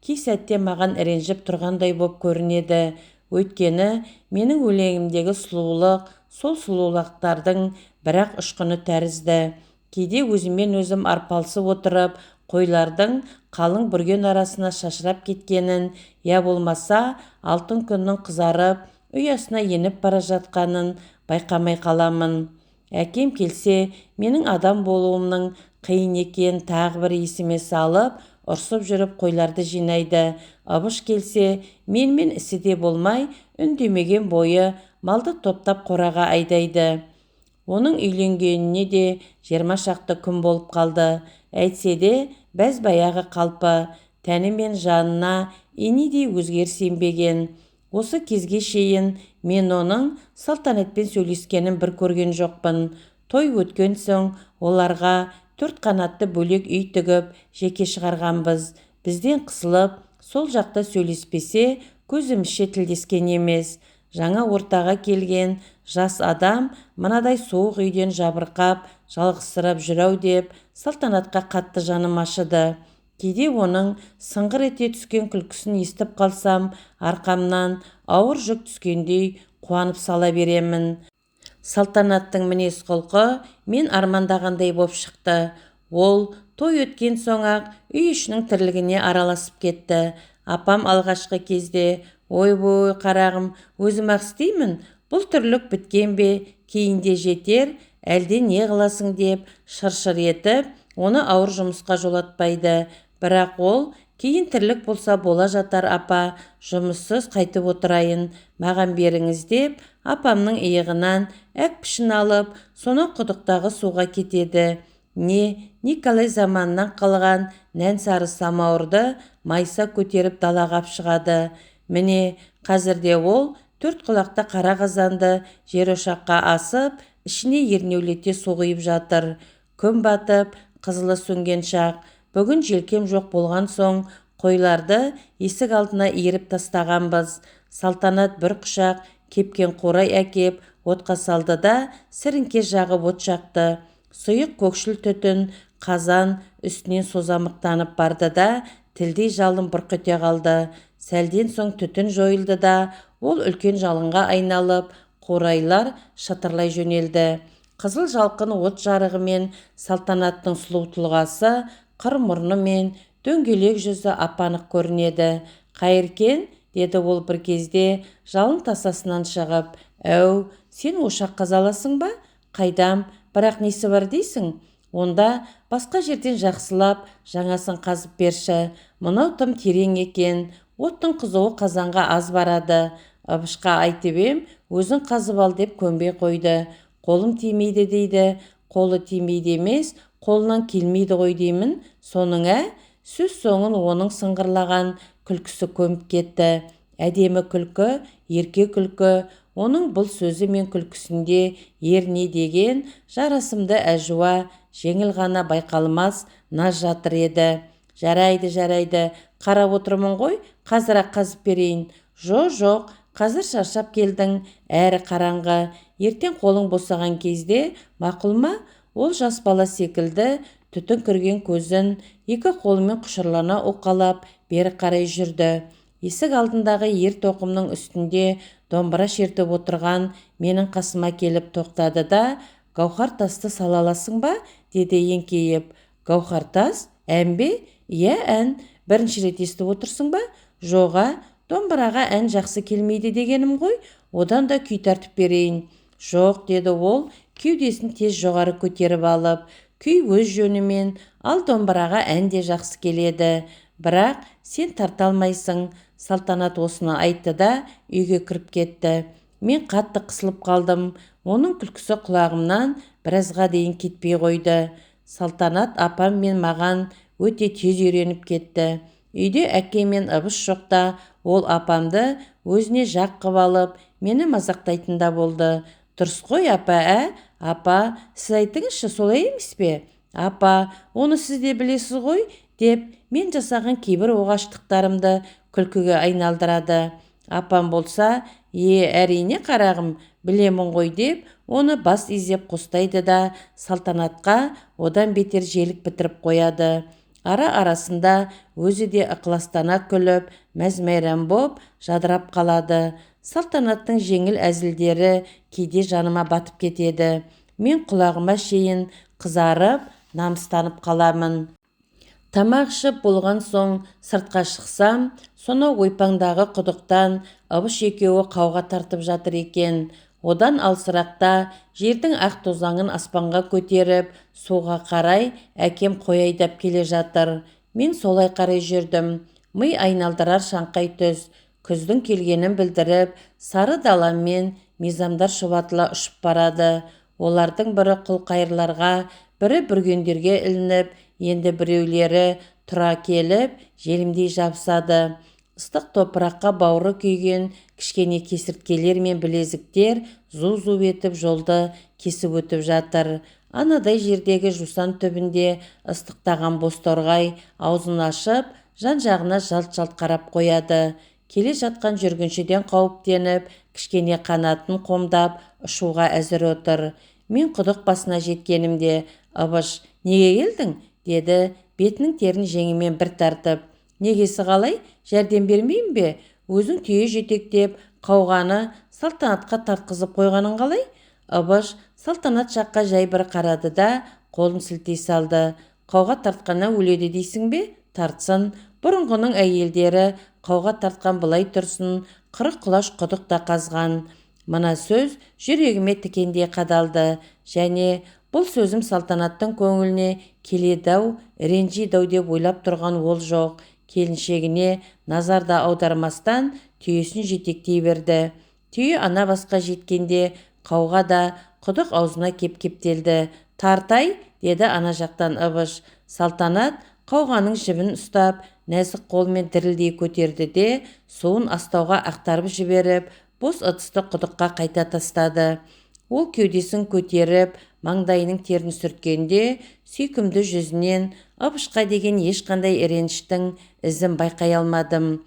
кей сәтте маған ренжіп тұрғандай боп көрінеді. Өйткені менің өлеңімдегі сұлулық, сол сұлулықтардың бірақ ұшқыны тәрізді. Кейде өзіммен өзім арпалысып отырып, қойлардың қалың бүрген арасына шашырап кеткенін, я болмаса алтын күннің қызарып, ұясына еніп бара жатқанын байқамай қаламын. Әкем келсе, менің адам болуымның қиын екен тағы бір есіме салып, ұрсып жүріп қойларды жинайды. Ыбыш келсе, менімен ісі де болмай, үндемеген бойы малды топтап қораға айдайды. Оның үйленгеніне де 20 шақты күн болып қалды. Әйтсе де, бәз-баяғы қалпы, тәні мен жанына енидей өзгеріс енбеген. Осы кезге шейін мен оның салтанатпен сөйлескенін бір көрген жоқпын. Той өткен соң оларға 4 қанатты бөлек үй тігіп жеке шығарғанбыз. Бізден қысылып, сол жақта сөйлеспесе, көзімізше тілдескен емес. Жаңа ортаға келген жас адам мынадай суық үйден жабырқап, жалғызсырап жүрау деп Салтанатқа қатты жаным ашыды. Кейде оның сыңғыр ете түскен күлкісін естіп қалсам, арқамнан ауыр жүк түскендей қуанып сала беремін. Салтанаттың мінез құлқы мен армандағандай боп шықты. Ол той өткен соң-ақ үй ішінің тірлігіне араласып кетті. Апам алғашқы кезде, ойбой қарағым, өзім-ақ істеймін, бұл тірлік біткен бе, кейінде жетер, әлде не қыласың деп шыр-шыр етіп, оны ауыр жұмысқа жолатпайды. Бірақ ол, кейін тірлік болса бола жатар апа, жұмыссыз қайтып отырайын, маған беріңіз деп, апамның иығынан әк-пішін алып, соны құдықтағы суға кетеді. Николай заманынан қалған нән сары самауырды майса көтеріп далаға шығады. Міне, қазірде ол төрт құлақты қара қазанды жер ошаққа асып, ішіне ернеулете соғып жатыр. Күн батып, қызылы сөнген шақ. Бүгін желкем жоқ болған соң, қойларды есік алдына иіріп тастағанбыз. Салтанат бір құшақ кепкен қурай әкеп, отқа салды да, сіріңке жағып от жақты. Сұйық көкшіл түтін қазан үстінен созамықтанып барды да, тілдей жалын бұрқ ете қалды. Сәлден соң түтін жойылды да, ол үлкен жалынға айналып, қурайлар шытырлай жөнелді. Қызыл жалқын от жарығымен Салтанаттың сұлу тұлғасы, қыр мұрны мен дөңгелек жүзі ап-анық көрінеді. «Қайыркен?» деді ол бір кезде жалын тасасынан шығып. «Әу, сен ошақ қазаласың ба?» «Қайдам, бірақ несі бар дейсің?» «Онда басқа жерден жақсылап жаңасын қазып берші. Мынау тым терең екен, оттың қызуы қазанға аз барады». Ыбышқа айтып ем, өзің қазып ал деп көнбей қойды. «Қолым тимейді» дейді. Қолы тимейді емес, қолынан келмейді ғой деймін. Соның Сөз соңын оның сыңғырлаған күлкісі көміп кетті. Әдемі күлкі, ерке күлкі. Оның бұл сөзі мен күлкісінде ерне деген жарасымды әжуа, жеңіл ғана байқалмас наз жатыр еді. Жарайды, қарап отырмын ғой, қазір-ақ қазып берейін». «Жоқ, қазір шаршап келдің, әрі қараңғы. Ертең қолың босаған кезде, мақұл ма?» Ол жас бала секілді түтін кірген көзін екі қолымен құшырлана уқалап бері қарай жүрді. Есік алдындағы ер тоқымның үстінде домбыра шертіп отырған менің қасыма келіп тоқтады да, «Гауһар тасты салаласың ба?» деді еңкейіп. «Гауһар тас? Ән бе?» «Иә, ән. Бірінші рет естіп отырсың ба?» «Жоға, домбыраға ән жақсы келмейді дегенім ғой, одан да күй тартып берейін». «Жоқ», деді ол, кеудесін тез жоғары көтеріп алып. «Күй өз жөнімен, ал домбыраға ән де жақсы келеді. Бірақ сен тарта алмайсың». Салтанат осыны айтты да үйге кіріп кетті. Мен қатты қысылып қалдым. Оның күлкісі құлағымнан біразға дейін кетпей қойды. Салтанат апам мен маған өте тез үйреніп кетті. Үйде әке мен ыбыс жоқта ол апамды өзіне жақ қып алып, мені мазақтайтында болды. «Дұрыс қой, апа, «Апа, сіз айтыңызшы, солай емес пе?» «Апа, оны сіз де білесіз ғой», деп мен жасаған кейбір оғаштықтарымды күлкіге айналдырады. Апам болса, әрине қарағым, білемін ғой деп, оны бас изеп қостайды да Салтанатқа одан бетер желік бітіріп қояды. Ара-арасында өзі де ықыластана күліп, мәз-мәйрам боп жадырап қалады. Салтанаттың жеңіл әзілдері кейде жаныма батып кетеді. Мен құлағыма шейін қызарып, намыстанып қаламын. Тамақ ішіп болған соң сыртқа шықсам, сонау ойпаңдағы құдықтан ыбыш екеуі қауға тартып жатыр екен. Одан алсырақта жердің ақ тозаңын аспанға көтеріп, суға қарай әкем қой айдап келе жатыр. Мен солай қарай жүрдім. Ми айналдырар шаңқай түс, күздің келгенін білдіріп, сары даламен мизамдар шұбатыла ұшып барады. Олардың бірі құлқайырларға, бірі бүргендерге ілініп, енді біреулері тұра келіп, желімдей жабысады. Ыстық топыраққа бауыры күйген кішкене кесірткелер мен білезіктер зу-зу етіп жолды кесіп өтіп жатыр. Анадай жердегі жусан түбінде ыстықтаған бозторғай аузын ашып, жан-жағына жалт-жалт қарап қояды. Келе жатқан жүргіншіден қауіптеніп, кішкене қанатын қомдап ұшуға әзір отыр. Мен құдық басына жеткенімде, «Абыш, неге келдің?» деді, бетінің терін жеңімен бір тартып. «Негесі қалай? Жәрдем бермеймін бе? Өзің түйе жетектеп, қауғаны Салтанатқа тартқызып қойғаның қалай?» Абыш Салтанат жаққа жай бір қарады да, қолын сілтей салды. «Қауға тартқаннан өледі дейсің бе? Тартсын. Бұрынғының әйелдері қауға тартқан былай тұрсын, 40 құлаш құдық та қазған». Мына сөз жүрегіме тікендей қадалды, және бұл сөзім Салтанаттың көңіліне келеді-ау, ренжиді-ау деп ойлап тұрған ол жоқ. Келіншегіне назарда аудармастан түйесін жетектей берді. Түйе ана басқа жеткенде қауға да құдық аузына кеп-кептелді. «Тартай!» деді ана жақтан Абыш. Салтанат қауғаның жібін ұстап, нәзік қолмен дірілдей көтерді де, суын астауға ақтарып жіберіп, бос ыдысты құдыққа қайта тастады. Ол кеудесін көтеріп, маңдайының терін сүрткенде, сүйкімді жүзінен Абышқа деген ешқандай реніштің ізін байқай алмадым.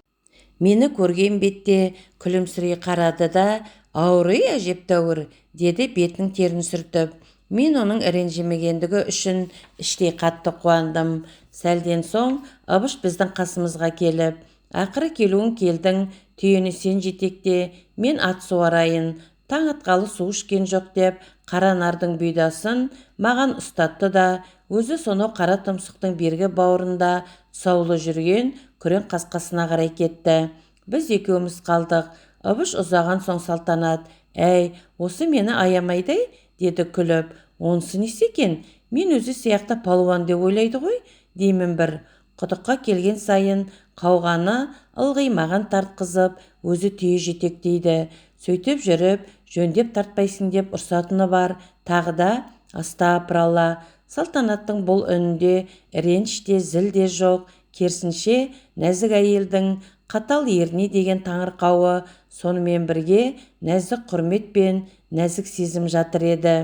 Мені көрген бетте күлімсірей қарады да, «Ауыры әжептәуір», деді бетінің терін сүртіп. Мен оның ренжімегендігі үшін іштей қатты қуандым. Сәлден соң Абыш біздің қасымызға келіп, «Ақыры келуің келдің, түйені сен жетекте, мен ат суарайын. Таң атқалы су ішкен жоқ» деп қара нардың бұйдасын маған ұстатты да, өзі сонау қара тұмсықтың бергі бауырында тұсаулы жүрген күрең қасқасына қарай кетті. Біз екеуміз қалдық. Абыш ұзаған соң Салтанат, «Әй, осы мені аямайды?» деді күліп. «Онысы несі екен? Мен өзі сияқты палуан деп ойлайды ғой», деймін бір. Құдыққа келген сайын қауғаны ылғи маған тартқызып, өзі түйе жетектейді. Сөйтіп жүріп, жөндеп тартпайсың деп ұрсатыны бар. Тағы да, «Астапыралла». Салтанаттың бұл үнінде реніш те, зіл де жоқ. Керісінше, нәзік әйелдің қатал еріне деген таңырқауы, сонымен бірге нәзік құрмет пен нәзік сезім жатыр еді.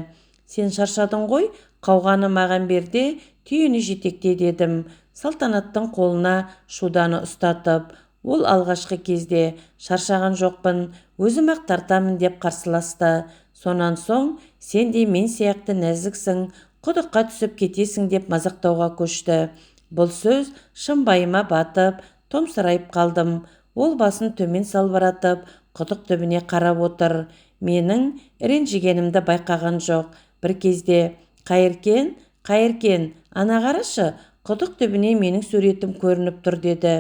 «Сен шаршадың ғой, қауғаны маған берде, түйені жетекте» дедім, Салтанаттың қолына шуданы ұстатып. Ол алғашқы кезде «Шаршаған жоқпын, өзім-ақ тартамын» деп қарсыласты. Сонан соң «Сен де мен сияқты нәзіксің, құдыққа түсіп кетесің» деп мазақтауға көшті. Бұл сөз шымбайыма батып, томсырайып қалдым. Ол басын төмен салбыратып, құдық түбіне қарап отыр. Менің ренжігенімді байқаған жоқ. Бір кезде «Қайыркен, Қайыркен, ана қарашы, құдық түбіне менің суретім көрініп тұр» деді.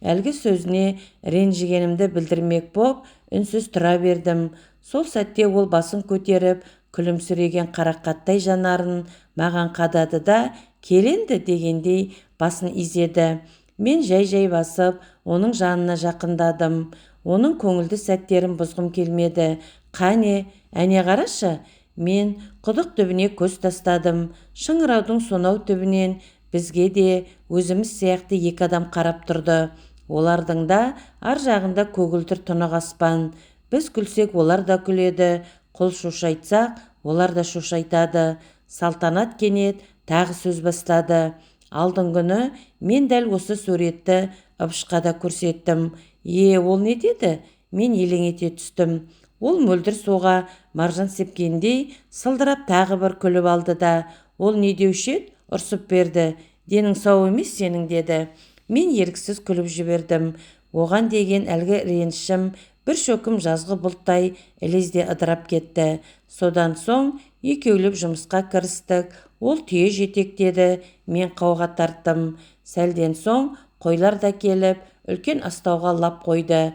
Әлгі сөзіне ренжігенімді білдірмек боп, үнсіз тұра бердім. Сол сәтте ол басын көтеріп, күлімсіреген қарақаттай жанарын маған қадады да, «Келенді» дегендей басын изеді. Мен жай-жай басып, оның жанына жақындадым. Оның көңілді сәттерін бұзғым келмеді. «Қане, әне қарашы». Мен құдық түбіне көз тастадым. Шыңыраудың сонау түбінен бізге де өзіміз сияқты екі адам қарап тұрды. Олардың да ар жағында көгілдір тұнық аспан. Біз күлсек, олар да күледі. Қол шошайтсақ, олар да шошайтады. Салтанат кенет тағы сөз бастады. Алдыңғыны мен дәл осы суретті Абышқа да көрсеттім. Ол не деді?» Мен елең ете түстім. Ол мөлдір суға маржан сепкендей сылдырап тағы бір күліп алды да, «Ол не деуші еді?» Ұрсып берді. «Денің сау емес сенің» деді. Мен еріксіз күліп жібердім. Оған деген әлгі ренішім бір шөкім жазғы бұлттай ілезде ыдырап кетті. Содан соң екеулеп жұмысқа кірістік. Ол түйе жетектеді, мен қауға тарттым. Сәлден соң қойлар да келіп, үлкен астауға лап қойды.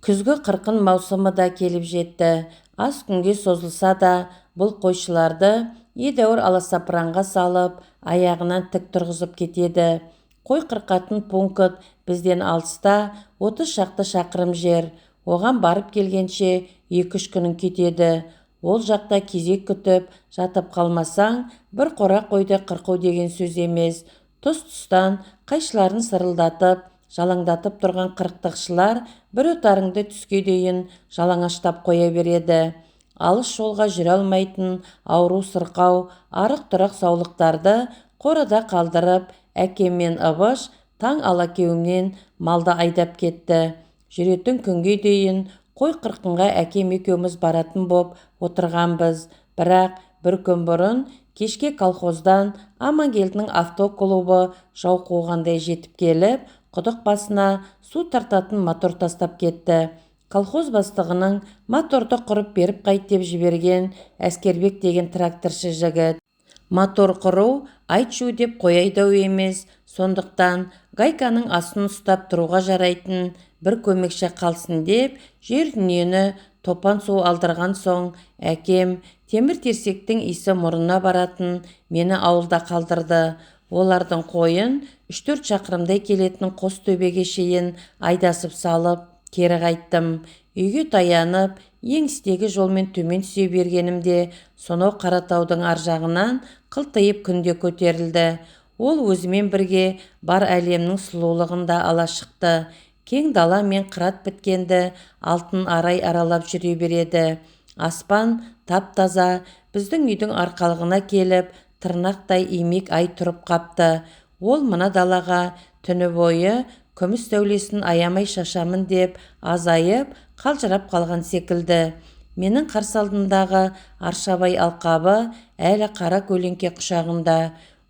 Күзгі қырқын маусымы да келіп жетті. Аз күнге созылса да, бұл қойшыларды едәуір аласапыранға салып, аяғынан тік тұрғызып кетеді. Қой қырқатын пункт бізден алыста 30 шақты шақырым жер. Оған барып келгенше 2-3 күнің кетеді. Ол жақта кезек күтіп жатып қалмасаң, бір қора қойды қырқу деген сөз емес. Тұс-тұстан қайшыларын сырылдатып, жалаңдатып тұрған қырықтықшылар бір отарыңды түске дейін жалаңаштап қоя береді. Алыс жолға жүре алмайтын ауру сырқау, арық-тұрақ саулықтарды қорада қалдырып, әкем мен Абыш таң алакеуімнен малды айдап кетті. Жүретін күнге дейін қой қырқынға әкем екеуміз баратын боп отырғанбыз. Бірақ бір күн бұрын кешке колхоздан Амангелдінің автоклубы жау қуғандай жетіп келіп, құдық басына су тартатын мотор тастап кетті. Колхоз бастығының моторды құрып беріп қайт деп жіберген Әскербек деген тракторшы жігіт. Мотор құру айтшу деп қойайдау емес, сондықтан гайканың астын ұстап тұруға жарайтын бір көмекші қалсын деп жер дүниені топан су алдырған соң әкем темір-терсектің исі мұрнына баратын мені ауылда қалдырды. Олардың қойын 3-4 шақырымдай келетін қос төбеге шейін айдасып салып кері қайттым. Үйге таянып еңістегі жолмен төмен түсе бергенімде сонау Қаратаудың аржағынан қылтиып күнде көтерілді. Ол өзімен бірге бар әлемнің сұлулығын да ала шықты. Кең дала мен қырат біткенді алтын арай аралап жүре береді. Аспан тап-таза, біздің үйдің арқалығына келіп тырнақтай имек ай тұрып қапты. Ол мына далаға түні бойы күміс сәулесін аямай шашамын деп азайып қалжырап қалған секілді. Менің қарсы алдымдағы Аршабай алқабы әлі қара көлеңке құшағында.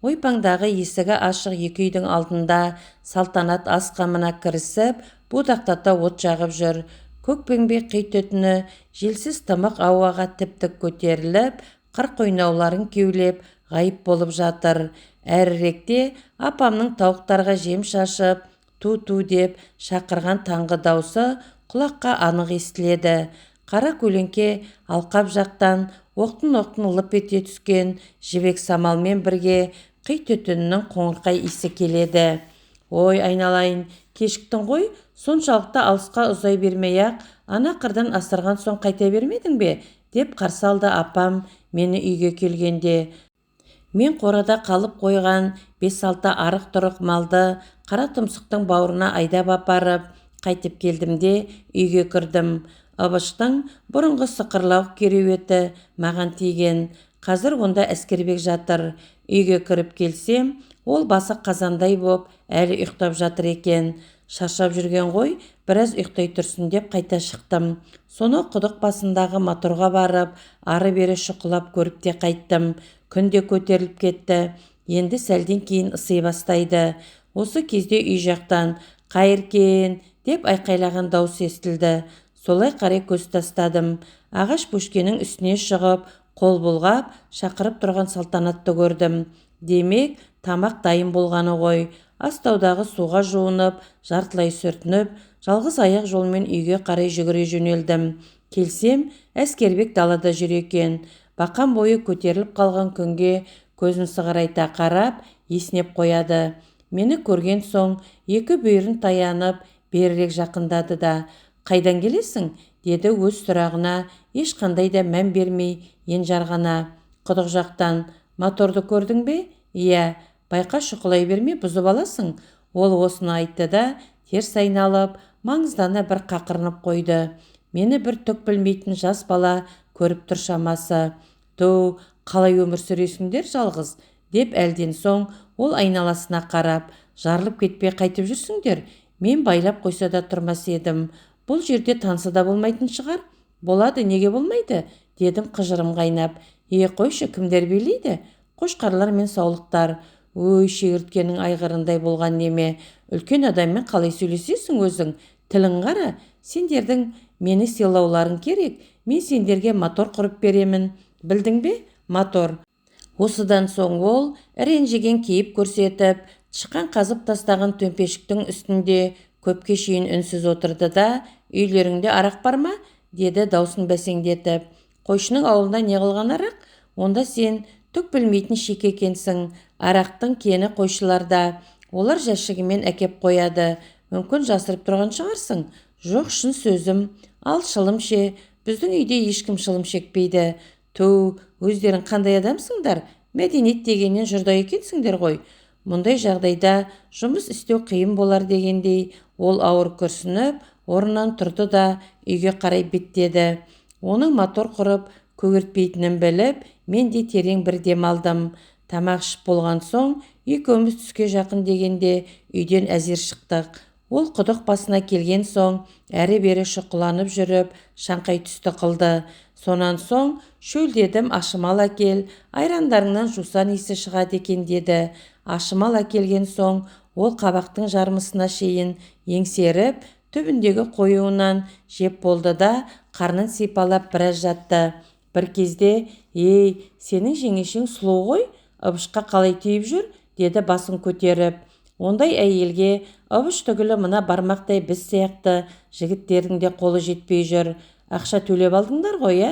Ойпаңдағы есігі ашық екі үйдің алдында салтанат ас қамына кірісіп, будақтата от жағып жүр. Көкпеңбек қи түтіні желсіз тымық ауаға тіп-тік көтеріліп, қыр қойнауларын кеулеп ғайып болып жатыр. Әріректе апамның тауықтарға жем шашып, ту-ту деп шақырған таңғы даусы құлаққа анық естіледі. Қара көлеңке алқап жақтан оқтын-оқтын лып ете түскен жібек самалмен бірге қи түтінінің қоңырқай исі келеді. Ой, айналайын, кешіктің ғой, соншалықты алысқа ұзай бермей-ақ, ана қырдан асырған соң қайта бермедің бе? Деп қарсы алды апам мені үйге келгенде. Мен қорада қалып қойған 5-6 арық-тұрық малды қара тұмсықтың бауырына айдап апарып, қайтып келдімде үйге кірдім. Ыбыштың бұрынғы сықырлауық кереуеті маған тиген. Қазір онда Әскербек жатыр. Үйге кіріп келсем, ол басы қазандай боп әлі ұйықтап жатыр екен. Шаршап жүрген ғой, біраз ұйықтай тұрсын деп қайта шықтым. Соны құдық басындағы моторға барып, ары-бері шұқылап көріп те қайттым. Күнде көтеріліп кетті. Енді сәлден кейін ысый бастайды. Осы кезде үй жақтан «Қайыркен» деп айқайлаған дауыс естілді. Солай қарай көз тастадым. Ағаш бөшкенің үстіне шығып, қол бұлғап, шақырып тұрған салтанатты көрдім. Демек, тамақ дайын болғаны ғой. Астаудағы суға жуынып, жартылай сүртініп, жалғыз аяқ жолмен үйге қарай жүгіре жөнелдім. Келсем, Әскербек далада жүр екен. Бақан бойы көтеріліп қалған күнге көзін сығырайта қарап, еснеп қояды. Мені көрген соң, екі бүйірін таянып, берірек жақындады да: «Қайдан келесің?» деді өз сұрағына ешқандай да мән бермей енжарғана. «Құдық жақтан. Моторды көрдің бе?» «Иә, байқа, шұқылай берме, бұзып аласың». Ол осыны айтты да теріс айналып, маңыздана бір қақырынып қойды. Мені бір түк білмейтін жас бала көріп тұр шамасы. «Түу, қалай өмір сүресіңдер жалғыз?» деп әлден соң ол айналасына қарап: «Жарылып кетпей қайтып жүрсіңдер? Мен байлап қойса да тұрмас едім. Бұл жерде танысы да болмайтын шығар?» «Болады, неге болмайды?» дедім қыжырым қайнап. Қойшы, кімдер билейді?» «Қошқарлар мен саулықтар». «Өй, шегірткенің айғырындай болған неме? Үлкен адаммен қалай сөйлесесің өзің? Тілін қара. Сендердің мені сыйлауларың керек. Мен сендерге мотор құрып беремін. Білдің бе? Мотор». Осыдан соң ол ренжіген кейіп көрсетіп, тышқан қазып тастаған төмпешіктің үстінде көпке шейін үнсіз отырды да: «Үйлеріңде арақ бар ма?» деді даусын бәсеңдетіп. «Қойшының ауылында не қылған арақ? Онда сен түк білмейтін шек екенсің. Арақтың кені қойшыларда. Олар жәшігімен әкеп қояды. Мүмкін жасырып тұрған шығарсың». «Жоқ, шын сөзім». «Ал шылым ше?» «Біздің үйде ешкім шылым шекпейді». «Түу, өздерің қандай адамсыңдар? Мәдениет дегеннен жұрда екенсіңдер ғой». Мұндай жағдайда жұмыс істеу қиын болар дегендей, ол ауыр күрсініп, орнынан тұрды да үйге қарай беттеді. Оның мотор құрып көгертпейтінін біліп, мен де терең бір дем алдым. Тамақ ішіп болған соң, екеуміз түске жақын дегенде үйден әзер шықтық. Ол құдық басына келген соң әрі-бері шұқыланып жүріп шаңқай түсті қылды. Сонан соң шөлдедім, ашымал әкел, айрандарыңнан жусан иісі шығады екен деді. Ашымал әкелген соң ол қабақтың жармысына шейін еңсеріп, түбіндегі қоюынан жеп болды да қарнын сипалап біраз жатты. Бір кезде, «Ей, сенің жеңешең сұлу ғой, ыбышқа қалай тиіп жүр?» деді басын көтеріп. Ондай әйелге ыбыш түгілі мына бармақтай біз сияқты жігіттердің де қолы жетпей жүр. Ақша төлеп алдыңдар ғой, ә?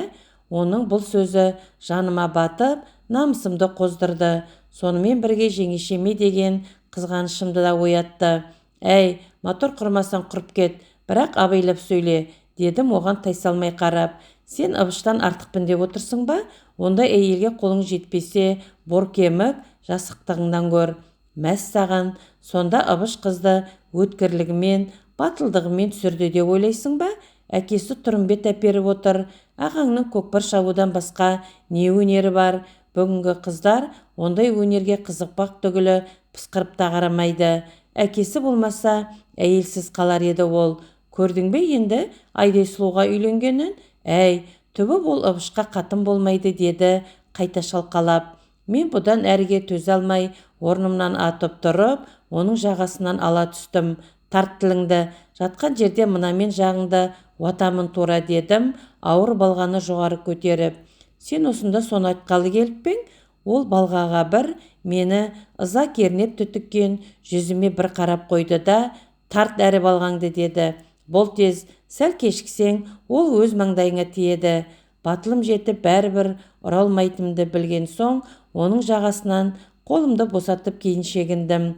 Оның бұл сөзі жаныма батып, намысымды қоздырды. Сонымен бірге жеңешеме деген қызғанышымды да оятты. «Әй, мотор құрмасаң құрып кет, бірақ абайлап сөйле», дедім оған тайсалмай қарап. «Сен ыбыштан артықпын деп отырсың ба? Ондай әйелге қолың жетпесе, бор кеміп, жасықтығыңнан көр». «Мәс саған, сонда ыбыш қызды өткірлігімен, батылдығымен түсірді деп ойлайсың ба? Әкесі тұрымбет әперіп отыр. Ағаңның көкпар шабудан басқа не өнері бар? Бүгінгі қыздар ондай өнерге қызықпақ түгілі пысқырып та қарамайды. Әкесі болмаса, әйелсіз қалар еді ол. Көрдің бе енді айдай сұлуға үйленгенін? Әй, түбі бол ыбышқа қатын болмайды», деді қайта шалқалап. Мен бұдан әріге төзе алмай, орнымнан атып тұрып, оның жағасынан ала түстім. «Тарт тіліңді, жатқан жерде мынамен жағыңды уатамын тура», дедім, ауыр балғаны жоғары көтеріп. «Сен осында соны айтқалы келіп пең?» Ол балғаға бір мені ыза кернеп түтіккен жүзіме бір қарап қойды да, «Тарт әрі балғаңды», деді. «Бол тез, сәл кешіксең, ол өз маңдайыңа тиеді». Батылым жетіп бәрібір ұра алмайтынымды білген соң, оның жағасынан қолымды босатып кейін шегіндім.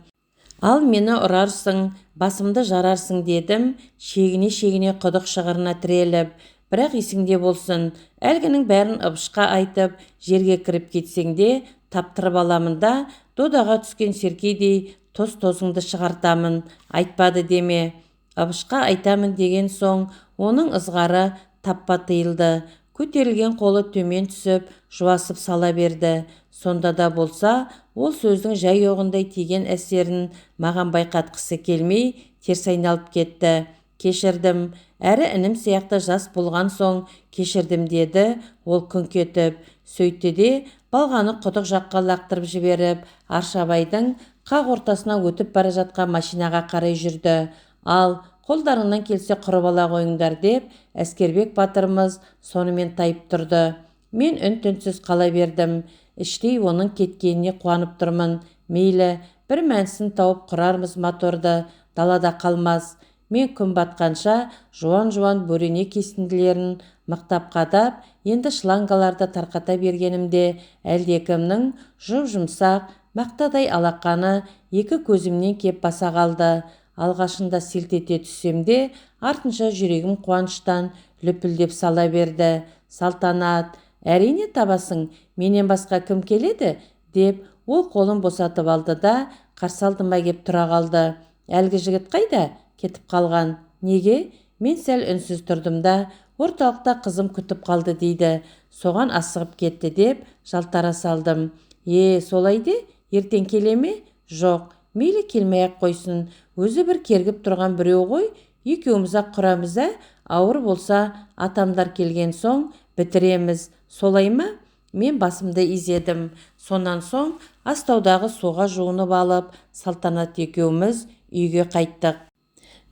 «Ал мені ұрарсың, басымды жарарсың», дедім, шегіне құдық шығырына тіреліп. «Бірақ есіңде болсын, әлгінің бәрін ыбышқа айтып, жерге кіріп кетсең де, таптырып аламын да, додаға түскен серкедей тоз-тозыңды шығартамын. Айтпады деме». Ыбышқа айтамын деген соң, оның ызғары таппа тыйылды. Көтерілген қолы төмен түсіп, жуасып сала берді. Сонда да болса, ол сөздің жай оғындай тиген әсерін маған байқатқысы келмей, теріс айналып кетті. «Кешірдім, әрі інім сияқты жас болған соң кешірдім», деді ол күңк етіп. Сөйтті де балғаны құдық жаққа лақтырып жіберіп, Аршабайдың қақ ортасынан өтіп бара жатқан машинаға қарай жүрді. «Ал, қолдарыңнан келсе құрып ала қойыңдар», деп Әскербек батырымыз сонымен тайып тұрды. Мен үн-түнсіз қала бердім. Іштей оның кеткеніне қуанып тұрмын. Мейлі, бір мәнісін тауып құрармыз моторды, далада қалмас. Мен күн батқанша жуан-жуан бөрене кесінділерін мықтап қадап, енді шлангаларды тарқата бергенімде әлдекімнің жұп-жұмсақ мақтадай алақаны екі көзімнен кеп баса қалды. Алғашында селт ете түссем де, артынша жүрегім қуаныштан лүпілдеп сала берді. «Салтанат, әрине табасың, менен басқа кім келеді?» деп ол қолын босатып алды да, қарсы алдыма кеп тұра қалды. «Әлгі жігіт қайда? Кетіп қалған». «Неге?» Мен сәл үнсіз тұрдым да, «Орталықта қызым күтіп қалды» дейді. «Соған асығып кетті» деп жалтара салдым. Солай де, ертең келе ме?» «Жоқ, мейлі келмей-ақ қойсын, өзі бір кергіп тұрған біреу ғой, екеуміз-ақ құрамыз, ауыр болса атамдар келген соң бітіреміз, солай ма?» Мен басымды изедім. Сонан соң астаудағы суға жуынып алып, Салтанат екеуміз үйге қайттық.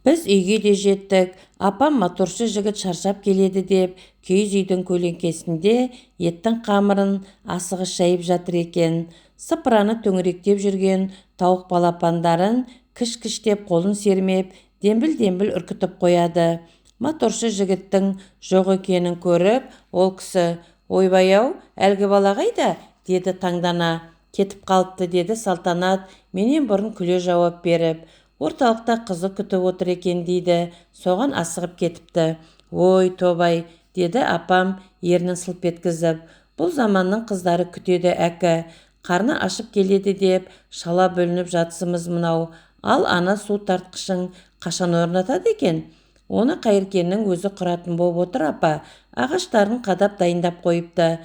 Біз үйге де жеттік. Апам моторшы жігіт шаршап келеді деп, киіз үйдің көлеңкесінде еттің қамырын асығыс шайып жатыр екен. Сыпыраны төңіректеп жүрген тауық балапандарын кіш-кіштеп қолын сермеп, дембіл-дембіл үркітіп қояды. Моторшы жігіттің жоқ екенін көріп, ол кісі: «Ойбай-ау, әлгі бала қайда?» деді таңдана. «Кетіп қалыпты», деді Салтанат менен бұрын күле жауап беріп. «Орталықта қызы күтіп отыр екен дейді, соған асығып кетіпті». «Ой, тобай», деді апам ернін сылп еткізіп. «Бұл заманның қыздары күтеді әкі. Қарны ашып келеді деп шала бөлініп жатсымыз мынау. Ал ана су тартқышың қашан орнатады екен?» «Оны Қайыркеннің өзі құратын болып отыр, апа. Ағаштарын қадап дайындап қойыпты».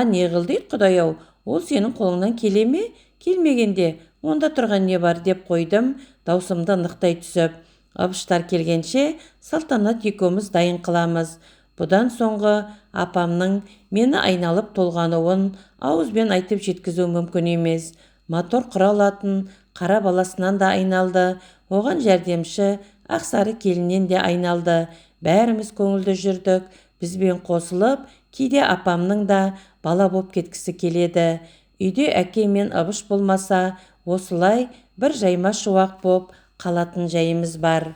«Не қылды құдай-ау, ол сенің қолыңнан келе ме?» «Келмегенде, онда тұрған не бар?» деп қойдым, даусымды нықтай түсіп. Абыштар келгенше салтанат екеуміз дайын қыламыз. Бұдан соңғы апамның мені айналып толғануын ауызбен айтып жеткізу мүмкін емес. Мотор құра алатын қара баласынан да айналды. Оған жәрдемші ақсары келіннен де айналды. Бәріміз көңілді жүрдік. Бізбен қосылып, кейде апамның да бала боп кеткісі келеді. Үйде әке мен Абыш болмаса, осылай бір жайма шуақ боп қалатын жайымыз бар.